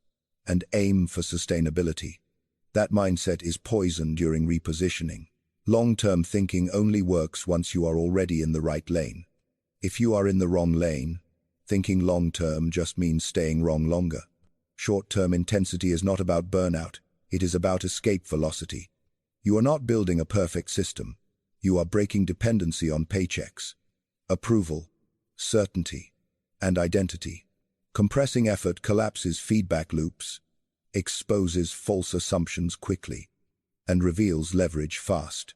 and aim for sustainability. That mindset is poison during repositioning. Long-term thinking only works once you are already in the right lane. If you are in the wrong lane, thinking long-term just means staying wrong longer. Short-term intensity is not about burnout, it is about escape velocity. You are not building a perfect system. You are breaking dependency on paychecks, approval, certainty, and identity. Compressing effort collapses feedback loops, exposes false assumptions quickly, and reveals leverage fast.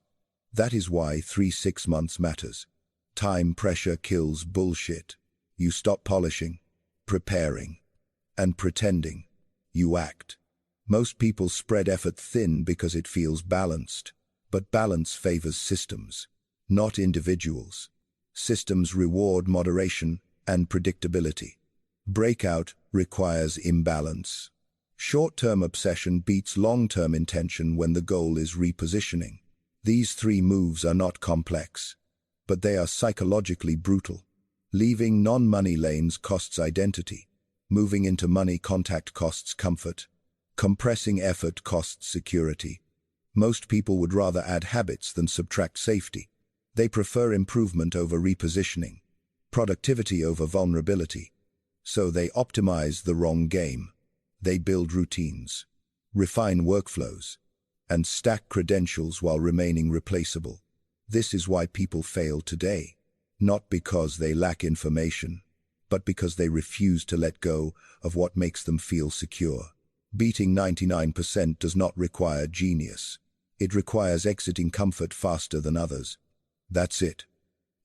That is why 3-6 months matters. Time pressure kills bullshit. You stop polishing, preparing, and pretending. You act. Most people spread effort thin because it feels balanced. But balance favors systems, not individuals. Systems reward moderation and predictability. Breakout requires imbalance. Short-term obsession beats long-term intention when the goal is repositioning. These 3 moves are not complex, but they are psychologically brutal. Leaving non-money lanes costs identity. Moving into money contact costs comfort. Compressing effort costs security. Most people would rather add habits than subtract safety. They prefer improvement over repositioning, productivity over vulnerability. So they optimize the wrong game. They build routines, refine workflows, and stack credentials while remaining replaceable. This is why people fail today, not because they lack information, but because they refuse to let go of what makes them feel secure. Beating 99% does not require genius. It requires exiting comfort faster than others. That's it.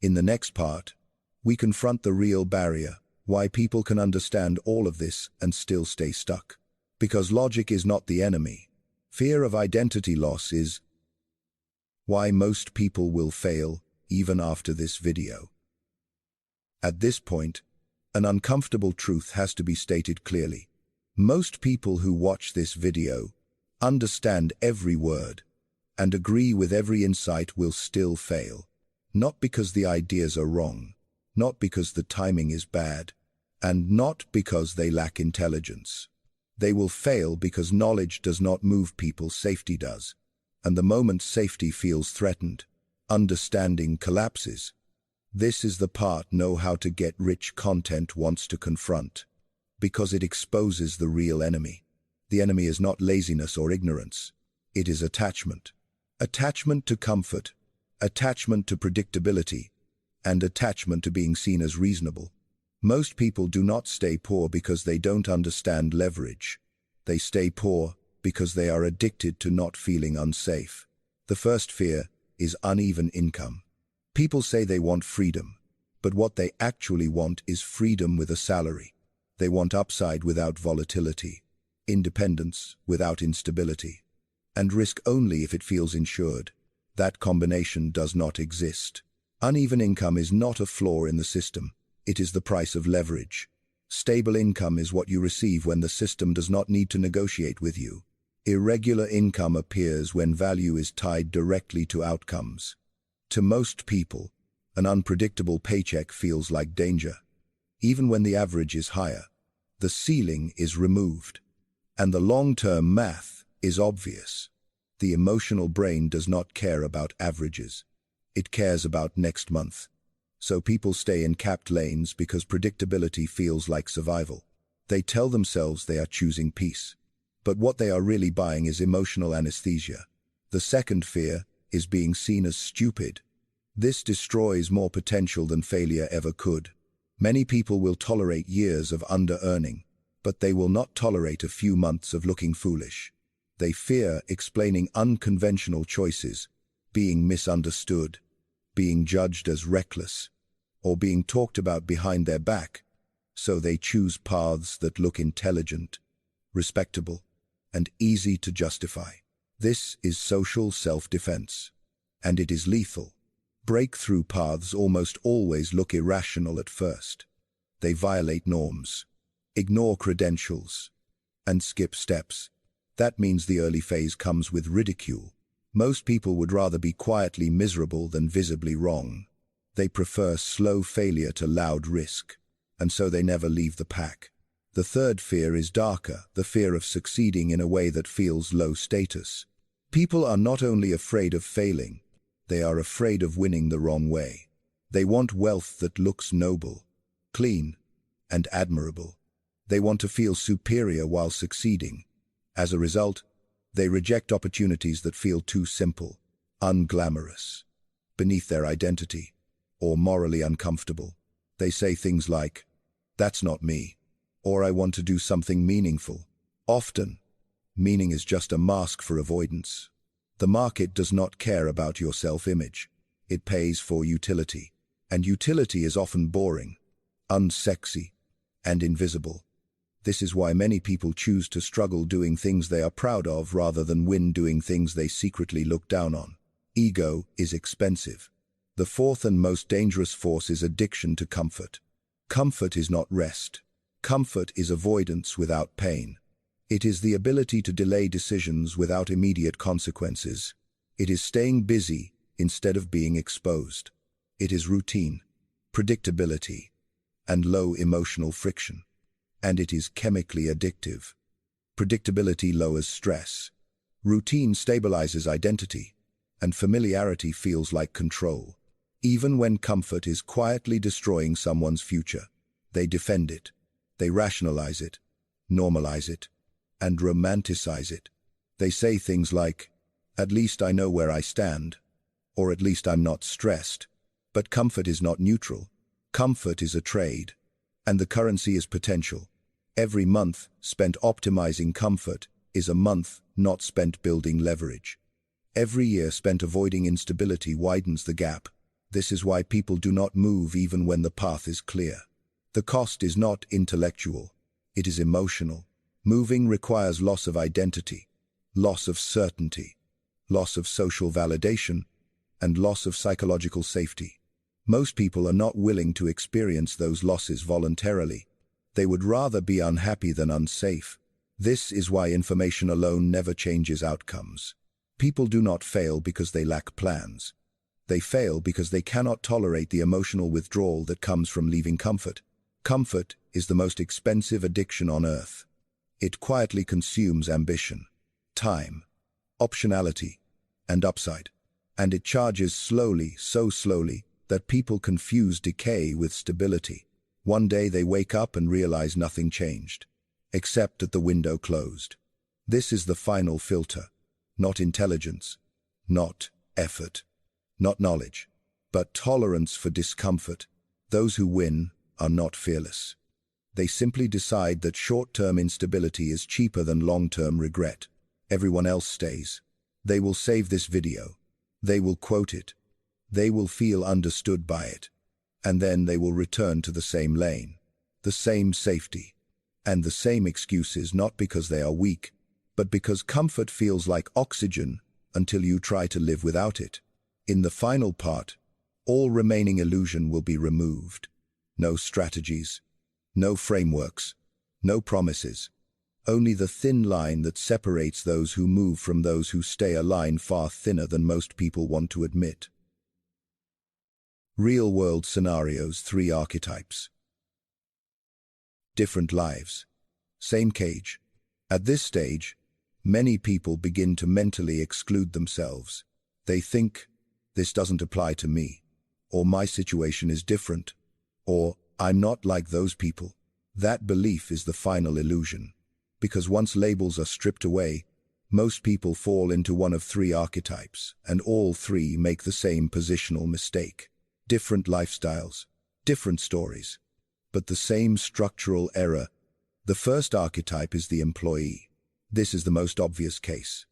In the next part, we confront the real barrier, why people can understand all of this and still stay stuck. Because logic is not the enemy. Fear of identity loss is why most people will fail even after this video. At this point, an uncomfortable truth has to be stated clearly. Most people who watch this video understand every word and agree with every insight will still fail. Not because the ideas are wrong, not because the timing is bad, and not because they lack intelligence. They will fail because knowledge does not move people, safety does. And the moment safety feels threatened, understanding collapses. This is the part Know How to Get Rich content wants to confront, because it exposes the real enemy. The enemy is not laziness or ignorance. It is attachment. Attachment to comfort, attachment to predictability, and attachment to being seen as reasonable. Most people do not stay poor because they don't understand leverage. They stay poor because they are addicted to not feeling unsafe. The first fear is uneven income. People say they want freedom, but what they actually want is freedom with a salary. They want upside without volatility, independence without instability, and risk only if it feels insured. That combination does not exist. Uneven income is not a flaw in the system. It is the price of leverage. Stable income is what you receive when the system does not need to negotiate with you. Irregular income appears when value is tied directly to outcomes. To most people, an unpredictable paycheck feels like danger. Even when the average is higher, the ceiling is removed, and the long-term math is obvious. The emotional brain does not care about averages. It cares about next month. So people stay in capped lanes because predictability feels like survival. They tell themselves they are choosing peace. But what they are really buying is emotional anesthesia. The second fear is being seen as stupid. This destroys more potential than failure ever could. Many people will tolerate years of under-earning, but they will not tolerate a few months of looking foolish. They fear explaining unconventional choices, being misunderstood, being judged as reckless, or being talked about behind their back, so they choose paths that look intelligent, respectable, and easy to justify. This is social self-defense, and it is lethal. Breakthrough paths almost always look irrational at first. They violate norms, ignore credentials, and skip steps. That means the early phase comes with ridicule. Most people would rather be quietly miserable than visibly wrong. They prefer slow failure to loud risk, and so they never leave the pack. The third fear is darker, the fear of succeeding in a way that feels low status. People are not only afraid of failing, they are afraid of winning the wrong way. They want wealth that looks noble, clean, and admirable. They want to feel superior while succeeding. As a result, they reject opportunities that feel too simple, unglamorous, beneath their identity, or morally uncomfortable. They say things like, "That's not me," or "I want to do something meaningful." Often, meaning is just a mask for avoidance. The market does not care about your self-image. It pays for utility. And utility is often boring, unsexy, and invisible. This is why many people choose to struggle doing things they are proud of rather than win doing things they secretly look down on. Ego is expensive. The fourth and most dangerous force is addiction to comfort. Comfort is not rest. Comfort is avoidance without pain. It is the ability to delay decisions without immediate consequences. It is staying busy instead of being exposed. It is routine, predictability, and low emotional friction. And it is chemically addictive. Predictability lowers stress. Routine stabilizes identity, and familiarity feels like control. Even when comfort is quietly destroying someone's future, they defend it. They rationalize it, normalize it, and romanticize it. They say things like, "At least I know where I stand," or "At least I'm not stressed." But comfort is not neutral. Comfort is a trade, and the currency is potential. Every month spent optimizing comfort is a month not spent building leverage. Every year spent avoiding instability widens the gap. This is why people do not move even when the path is clear. The cost is not intellectual, it is emotional. Moving requires loss of identity, loss of certainty, loss of social validation, and loss of psychological safety. Most people are not willing to experience those losses voluntarily. They would rather be unhappy than unsafe. This is why information alone never changes outcomes. People do not fail because they lack plans. They fail because they cannot tolerate the emotional withdrawal that comes from leaving comfort. Comfort is the most expensive addiction on earth. It quietly consumes ambition, time, optionality, and upside. And it charges slowly, so slowly, that people confuse decay with stability. One day they wake up and realize nothing changed, except that the window closed. This is the final filter. Not intelligence, not effort, not knowledge, but tolerance for discomfort. Those who win are not fearless. They simply decide that short-term instability is cheaper than long-term regret. Everyone else stays. They will save this video. They will quote it. They will feel understood by it. And then they will return to the same lane, the same safety, and the same excuses, not because they are weak, but because comfort feels like oxygen until you try to live without it. In the final part, all remaining illusion will be removed. No strategies, no frameworks, no promises. Only the thin line that separates those who move from those who stay, a line far thinner than most people want to admit. Real-world scenarios, 3 archetypes. Different lives, same cage. At this stage, many people begin to mentally exclude themselves. They think, "This doesn't apply to me," or "My situation is different," or "I'm not like those people." That belief is the final illusion, because once labels are stripped away, most people fall into one of 3 archetypes, and all 3 make the same positional mistake. Different lifestyles, different stories, but the same structural error. The first archetype is the employee. This is the most obvious case,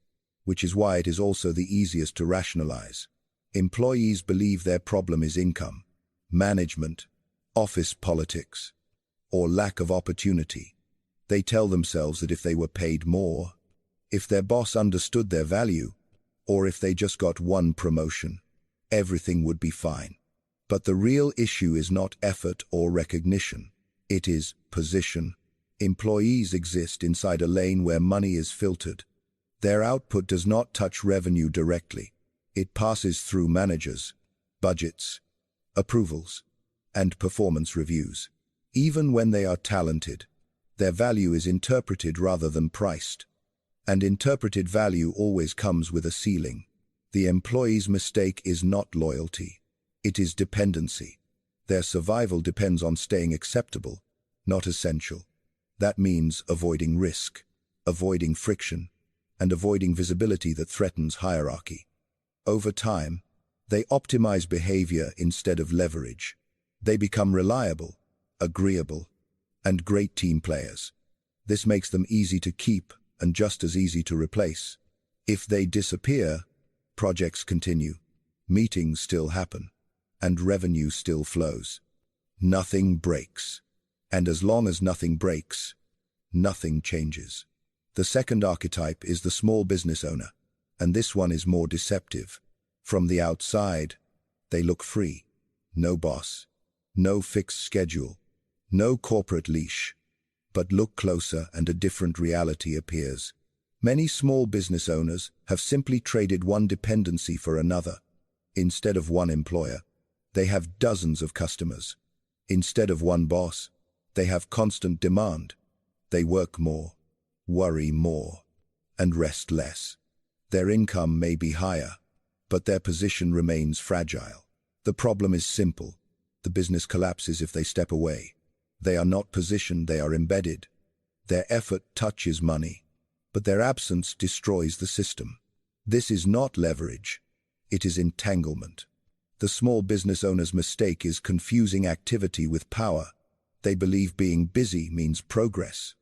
which is why it is also the easiest to rationalize. Employees believe their problem is income, management, office politics, or lack of opportunity. They tell themselves that if they were paid more, if their boss understood their value, or if they just got one promotion, everything would be fine. But the real issue is not effort or recognition. It is position. Employees exist inside a lane where money is filtered. Their output does not touch revenue directly. It passes through managers, budgets, approvals, and performance reviews. Even when they are talented, Their value is interpreted rather than priced. And interpreted value always comes with a ceiling. The employee's mistake is not loyalty. It is dependency. Their survival depends on staying acceptable, not essential. That means avoiding risk, avoiding friction, and avoiding visibility that threatens hierarchy. Over time, they optimize behavior instead of leverage. They become reliable, agreeable, and great team players. This makes them easy to keep and just as easy to replace. If they disappear, projects continue, meetings still happen, and revenue still flows. Nothing breaks. And as long as nothing breaks, nothing changes. The second archetype is the small business owner, and this one is more deceptive. From the outside, they look free. No boss, no fixed schedule, no corporate leash. But look closer and a different reality appears. Many small business owners have simply traded one dependency for another. Instead of one employer, they have dozens of customers. Instead of one boss, they have constant demand. They work more, worry more, and rest less. Their income may be higher, but their position remains fragile. The problem is simple. The business collapses if they step away. They are not positioned, they are embedded. Their effort touches money, but their absence destroys the system. This is not leverage, it is entanglement. The small business owner's mistake is confusing activity with power. They believe being busy means progress,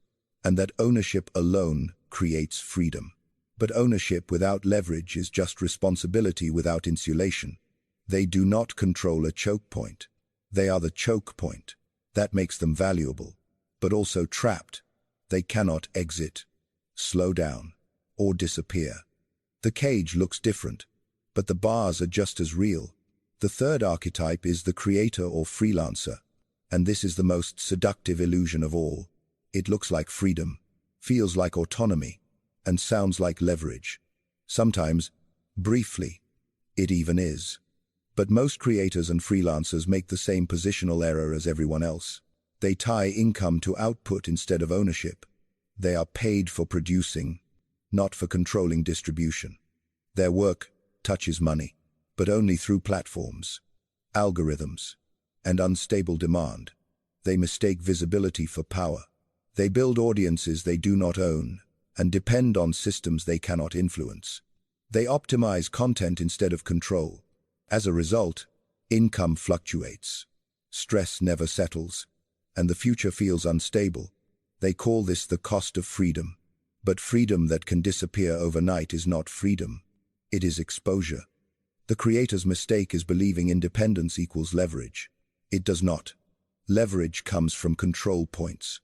and that ownership alone creates freedom. But ownership without leverage is just responsibility without insulation. They do not control a choke point. They are the choke point. That makes them valuable, but also trapped. They cannot exit, slow down, or disappear. The cage looks different, but the bars are just as real. The third archetype is the creator or freelancer, and this is the most seductive illusion of all. It looks like freedom, feels like autonomy, and sounds like leverage. Sometimes, briefly, it even is. But most creators and freelancers make the same positional error as everyone else. They tie income to output instead of ownership. They are paid for producing, not for controlling distribution. Their work touches money, but only through platforms, algorithms, and unstable demand. They mistake visibility for power. They build audiences they do not own, and depend on systems they cannot influence. They optimize content instead of control. As a result, income fluctuates, stress never settles, and the future feels unstable. They call this the cost of freedom. But freedom that can disappear overnight is not freedom. It is exposure. The creator's mistake is believing independence equals leverage. It does not. Leverage comes from control points,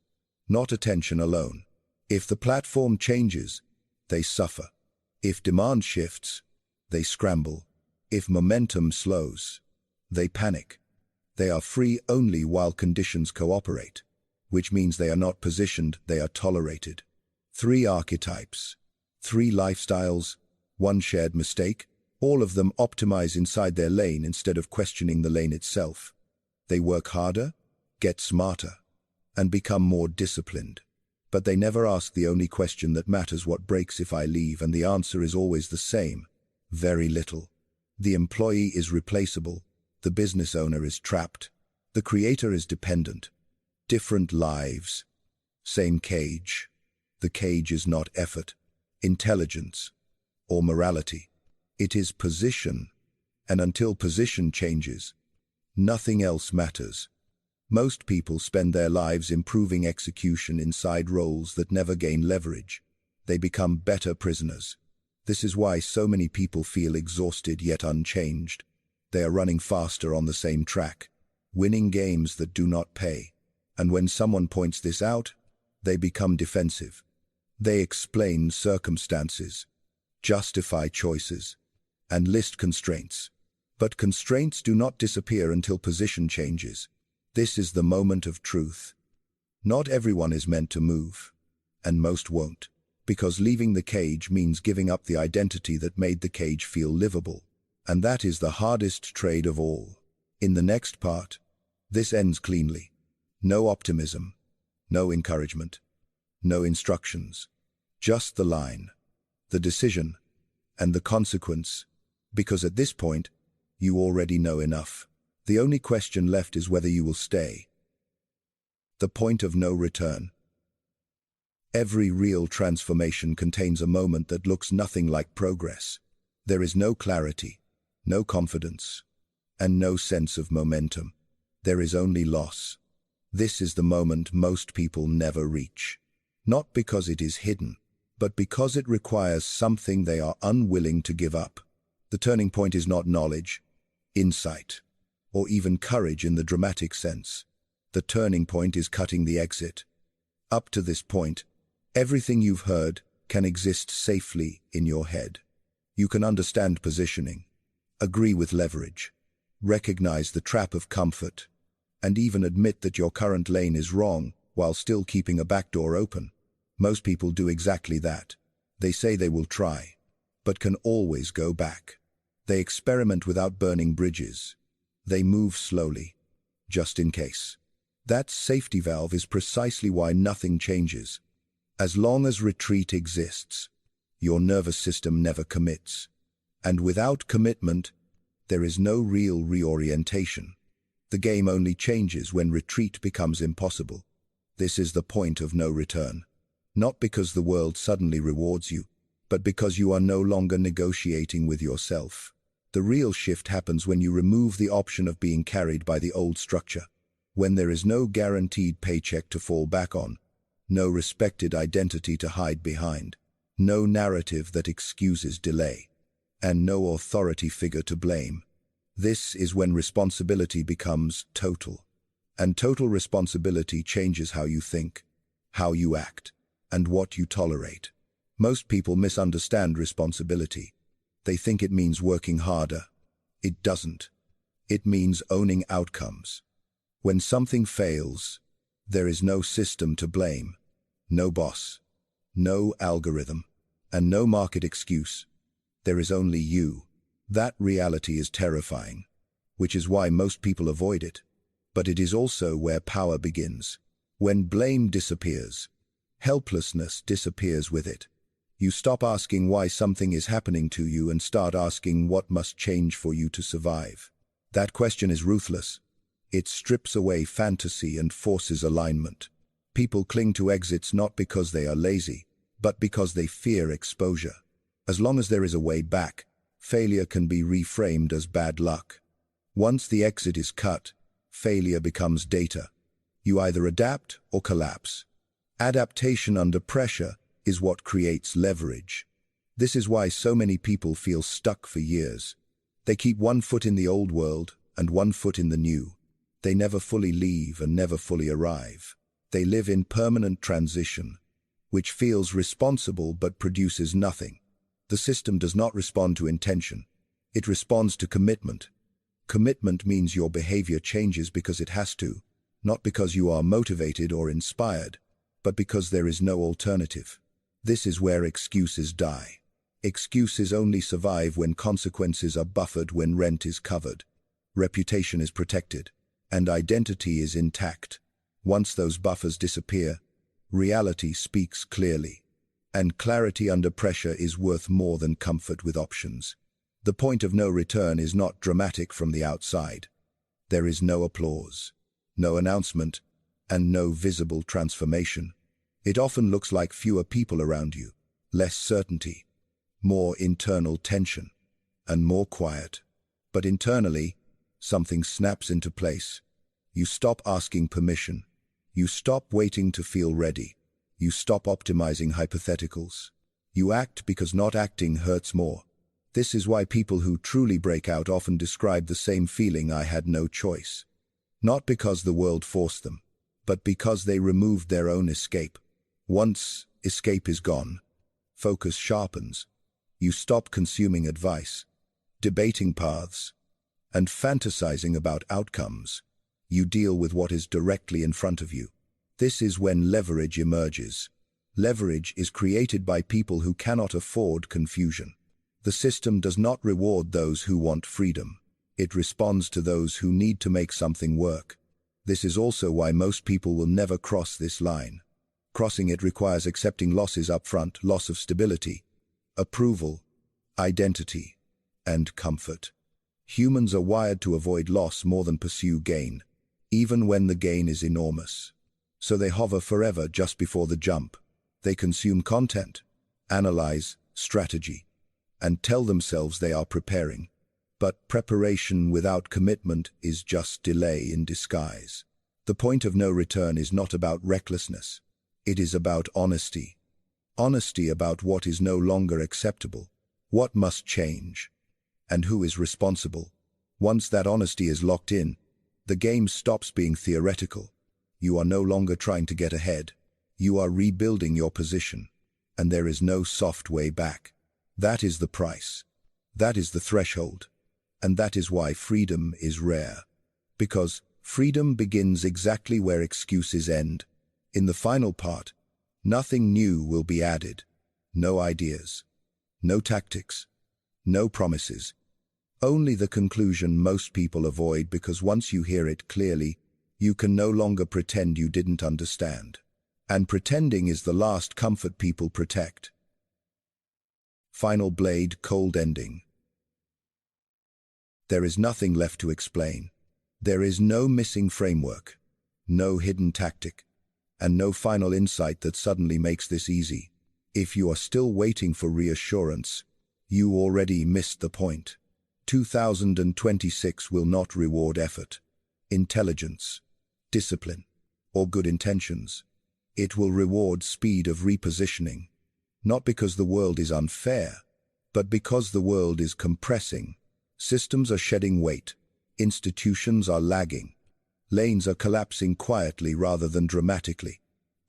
not attention alone. If the platform changes, they suffer. If demand shifts, they scramble. If momentum slows, they panic. They are free only while conditions cooperate, which means they are not positioned, they are tolerated. 3 archetypes, 3 lifestyles, 1 shared mistake. All of them optimize inside their lane instead of questioning the lane itself. They work harder, get smarter, and become more disciplined. But they never ask the only question that matters: what breaks if I leave? And the answer is always the same: very little. The employee is replaceable. The business owner is trapped. The creator is dependent. Different lives, same cage. The cage is not effort, intelligence, or morality. It is position, and until position changes, nothing else matters. Most people spend their lives improving execution inside roles that never gain leverage. They become better prisoners. This is why so many people feel exhausted yet unchanged. They are running faster on the same track, winning games that do not pay. And when someone points this out, they become defensive. They explain circumstances, justify choices, and list constraints. But constraints do not disappear until position changes. This is the moment of truth. Not everyone is meant to move, and most won't. Because leaving the cage means giving up the identity that made the cage feel livable. And that is the hardest trade of all. In the next part, this ends cleanly. No optimism, No encouragement. No instructions. Just the line, the decision, and the consequence, because at this point, you already know enough. The only question left is whether you will stay. The point of no return. Every real transformation contains a moment that looks nothing like progress. There is no clarity, no confidence, and no sense of momentum. There is only loss. This is the moment most people never reach. Not because it is hidden, but because it requires something they are unwilling to give up. The turning point is not knowledge, insight, or even courage in the dramatic sense. The turning point is cutting the exit. Up to this point, everything you've heard can exist safely in your head. You can understand positioning, agree with leverage, recognize the trap of comfort, and even admit that your current lane is wrong while still keeping a back door open. Most people do exactly that. They say they will try, but can always go back. They experiment without burning bridges. They move slowly, just in case. That safety valve is precisely why nothing changes. As long as retreat exists, your nervous system never commits. And without commitment, there is no real reorientation. The game only changes when retreat becomes impossible. This is the point of no return. Not because the world suddenly rewards you, but because you are no longer negotiating with yourself. The real shift happens when you remove the option of being carried by the old structure. When there is no guaranteed paycheck to fall back on, no respected identity to hide behind, no narrative that excuses delay, and no authority figure to blame. This is when responsibility becomes total. And total responsibility changes how you think, how you act, and what you tolerate. Most people misunderstand responsibility. They think it means working harder. It doesn't. It means owning outcomes. When something fails, there is no system to blame, no boss, no algorithm, and no market excuse. There is only you. That reality is terrifying, which is why most people avoid it. But it is also where power begins. When blame disappears, helplessness disappears with it. You stop asking why something is happening to you and start asking what must change for you to survive. That question is ruthless. It strips away fantasy and forces alignment. People cling to exits not because they are lazy, but because they fear exposure. As long as there is a way back, failure can be reframed as bad luck. Once the exit is cut, failure becomes data. You either adapt or collapse. Adaptation under pressure is what creates leverage. This is why so many people feel stuck for years. They keep one foot in the old world and one foot in the new. They never fully leave and never fully arrive. They live in permanent transition, which feels responsible but produces nothing. The system does not respond to intention. It responds to commitment. Commitment means your behavior changes because it has to, not because you are motivated or inspired, but because there is no alternative. This is where excuses die. Excuses only survive when consequences are buffered, when rent is covered, reputation is protected, and identity is intact. Once those buffers disappear, reality speaks clearly. And clarity under pressure is worth more than comfort with options. The point of no return is not dramatic from the outside. There is no applause, no announcement, and no visible transformation. It often looks like fewer people around you, less certainty, more internal tension, and more quiet. But internally, something snaps into place. You stop asking permission. You stop waiting to feel ready. You stop optimizing hypotheticals. You act because not acting hurts more. This is why people who truly break out often describe the same feeling: I had no choice. Not because the world forced them, but because they removed their own escape. Once escape is gone, focus sharpens. You stop consuming advice, debating paths, and fantasizing about outcomes. You deal with what is directly in front of you. This is when leverage emerges. Leverage is created by people who cannot afford confusion. The system does not reward those who want freedom. It responds to those who need to make something work. This is also why most people will never cross this line. Crossing it requires accepting losses up front, loss of stability, approval, identity, and comfort. Humans are wired to avoid loss more than pursue gain, even when the gain is enormous. So they hover forever just before the jump. They consume content, analyze, strategy, and tell themselves they are preparing. But preparation without commitment is just delay in disguise. The point of no return is not about recklessness. It is about honesty. Honesty about what is no longer acceptable, what must change, and who is responsible. Once that honesty is locked in, the game stops being theoretical. You are no longer trying to get ahead. You are rebuilding your position, and there is no soft way back. That is the price. That is the threshold. And that is why freedom is rare. Because freedom begins exactly where excuses end. In the final part, nothing new will be added. No ideas, no tactics, no promises. Only the conclusion most people avoid, because once you hear it clearly, you can no longer pretend you didn't understand. And pretending is the last comfort people protect. Final blade, cold ending. There is nothing left to explain. There is no missing framework, no hidden tactic, and no final insight that suddenly makes this easy. If you are still waiting for reassurance, you already missed the point. 2026 will not reward effort, intelligence, discipline, or good intentions. It will reward speed of repositioning, not because the world is unfair, but because the world is compressing. Systems are shedding weight, institutions are lagging, lanes are collapsing quietly rather than dramatically,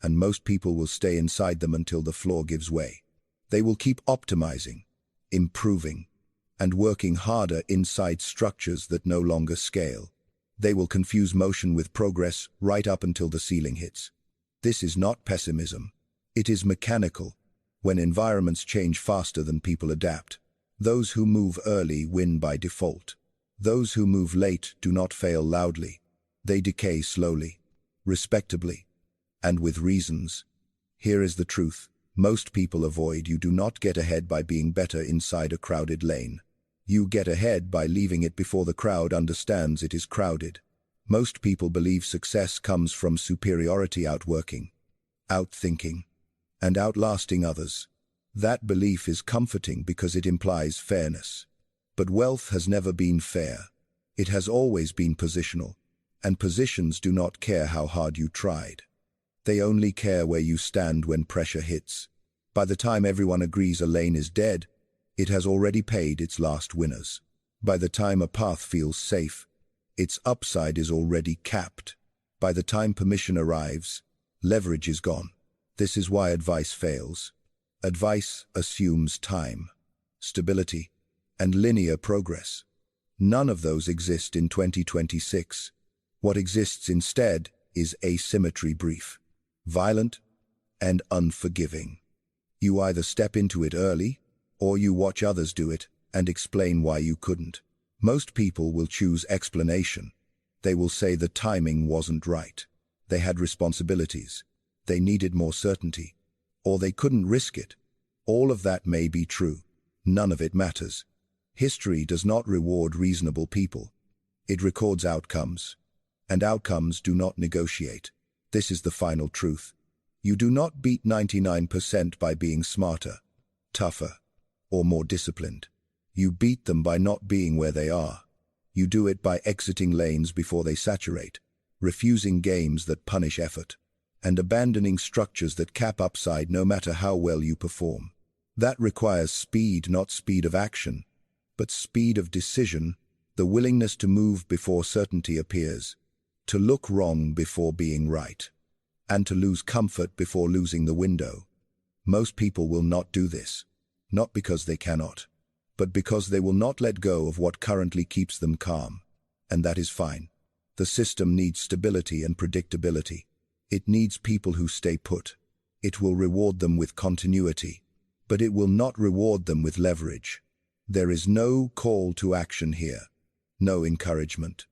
and most people will stay inside them until the floor gives way. They will keep optimizing, improving, and working harder inside structures that no longer scale. They will confuse motion with progress right up until the ceiling hits. This is not pessimism. It is mechanical. When environments change faster than people adapt, those who move early win by default. Those who move late do not fail loudly. They decay slowly, respectably, and with reasons. Here is the truth. Most people avoid. You do not get ahead by being better inside a crowded lane. You get ahead by leaving it before the crowd understands it is crowded. Most people believe success comes from superiority, outworking, outthinking, and outlasting others. That belief is comforting because it implies fairness. But wealth has never been fair. It has always been positional, and positions do not care how hard you tried. They only care where you stand when pressure hits. By the time everyone agrees a lane is dead, it has already paid its last winners. By the time a path feels safe, its upside is already capped. By the time permission arrives, leverage is gone. This is why advice fails. Advice assumes time, stability, and linear progress. None of those exist in 2026. What exists instead is asymmetry, brief, violent, and unforgiving. You either step into it early, or you watch others do it and explain why you couldn't. Most people will choose explanation. They will say the timing wasn't right. They had responsibilities. They needed more certainty. Or they couldn't risk it. All of that may be true. None of it matters. History does not reward reasonable people. It records outcomes. And outcomes do not negotiate. This is the final truth. You do not beat 99% by being smarter, tougher, or more disciplined. You beat them by not being where they are. You do it by exiting lanes before they saturate, refusing games that punish effort, and abandoning structures that cap upside no matter how well you perform. That requires speed, not speed of action, but speed of decision, the willingness to move before certainty appears, to look wrong before being right, and to lose comfort before losing the window. Most people will not do this, not because they cannot, but because they will not let go of what currently keeps them calm. And that is fine. The system needs stability and predictability. It needs people who stay put. It will reward them with continuity, but it will not reward them with leverage. There is no call to action here, no encouragement,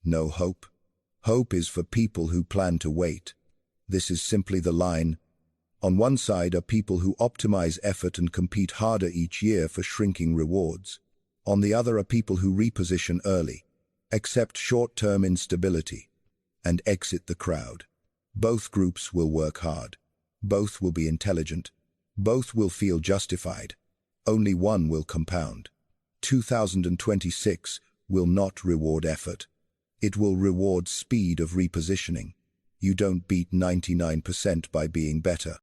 no hope, Hope is for people who plan to wait. This is simply the line. On one side are people who optimize effort and compete harder each year for shrinking rewards. On the other are people who reposition early, accept short-term instability, and exit the crowd. Both groups will work hard. Both will be intelligent. Both will feel justified. Only one will compound. 2026 will not reward effort. It will reward speed of repositioning. You don't beat 99% by being better.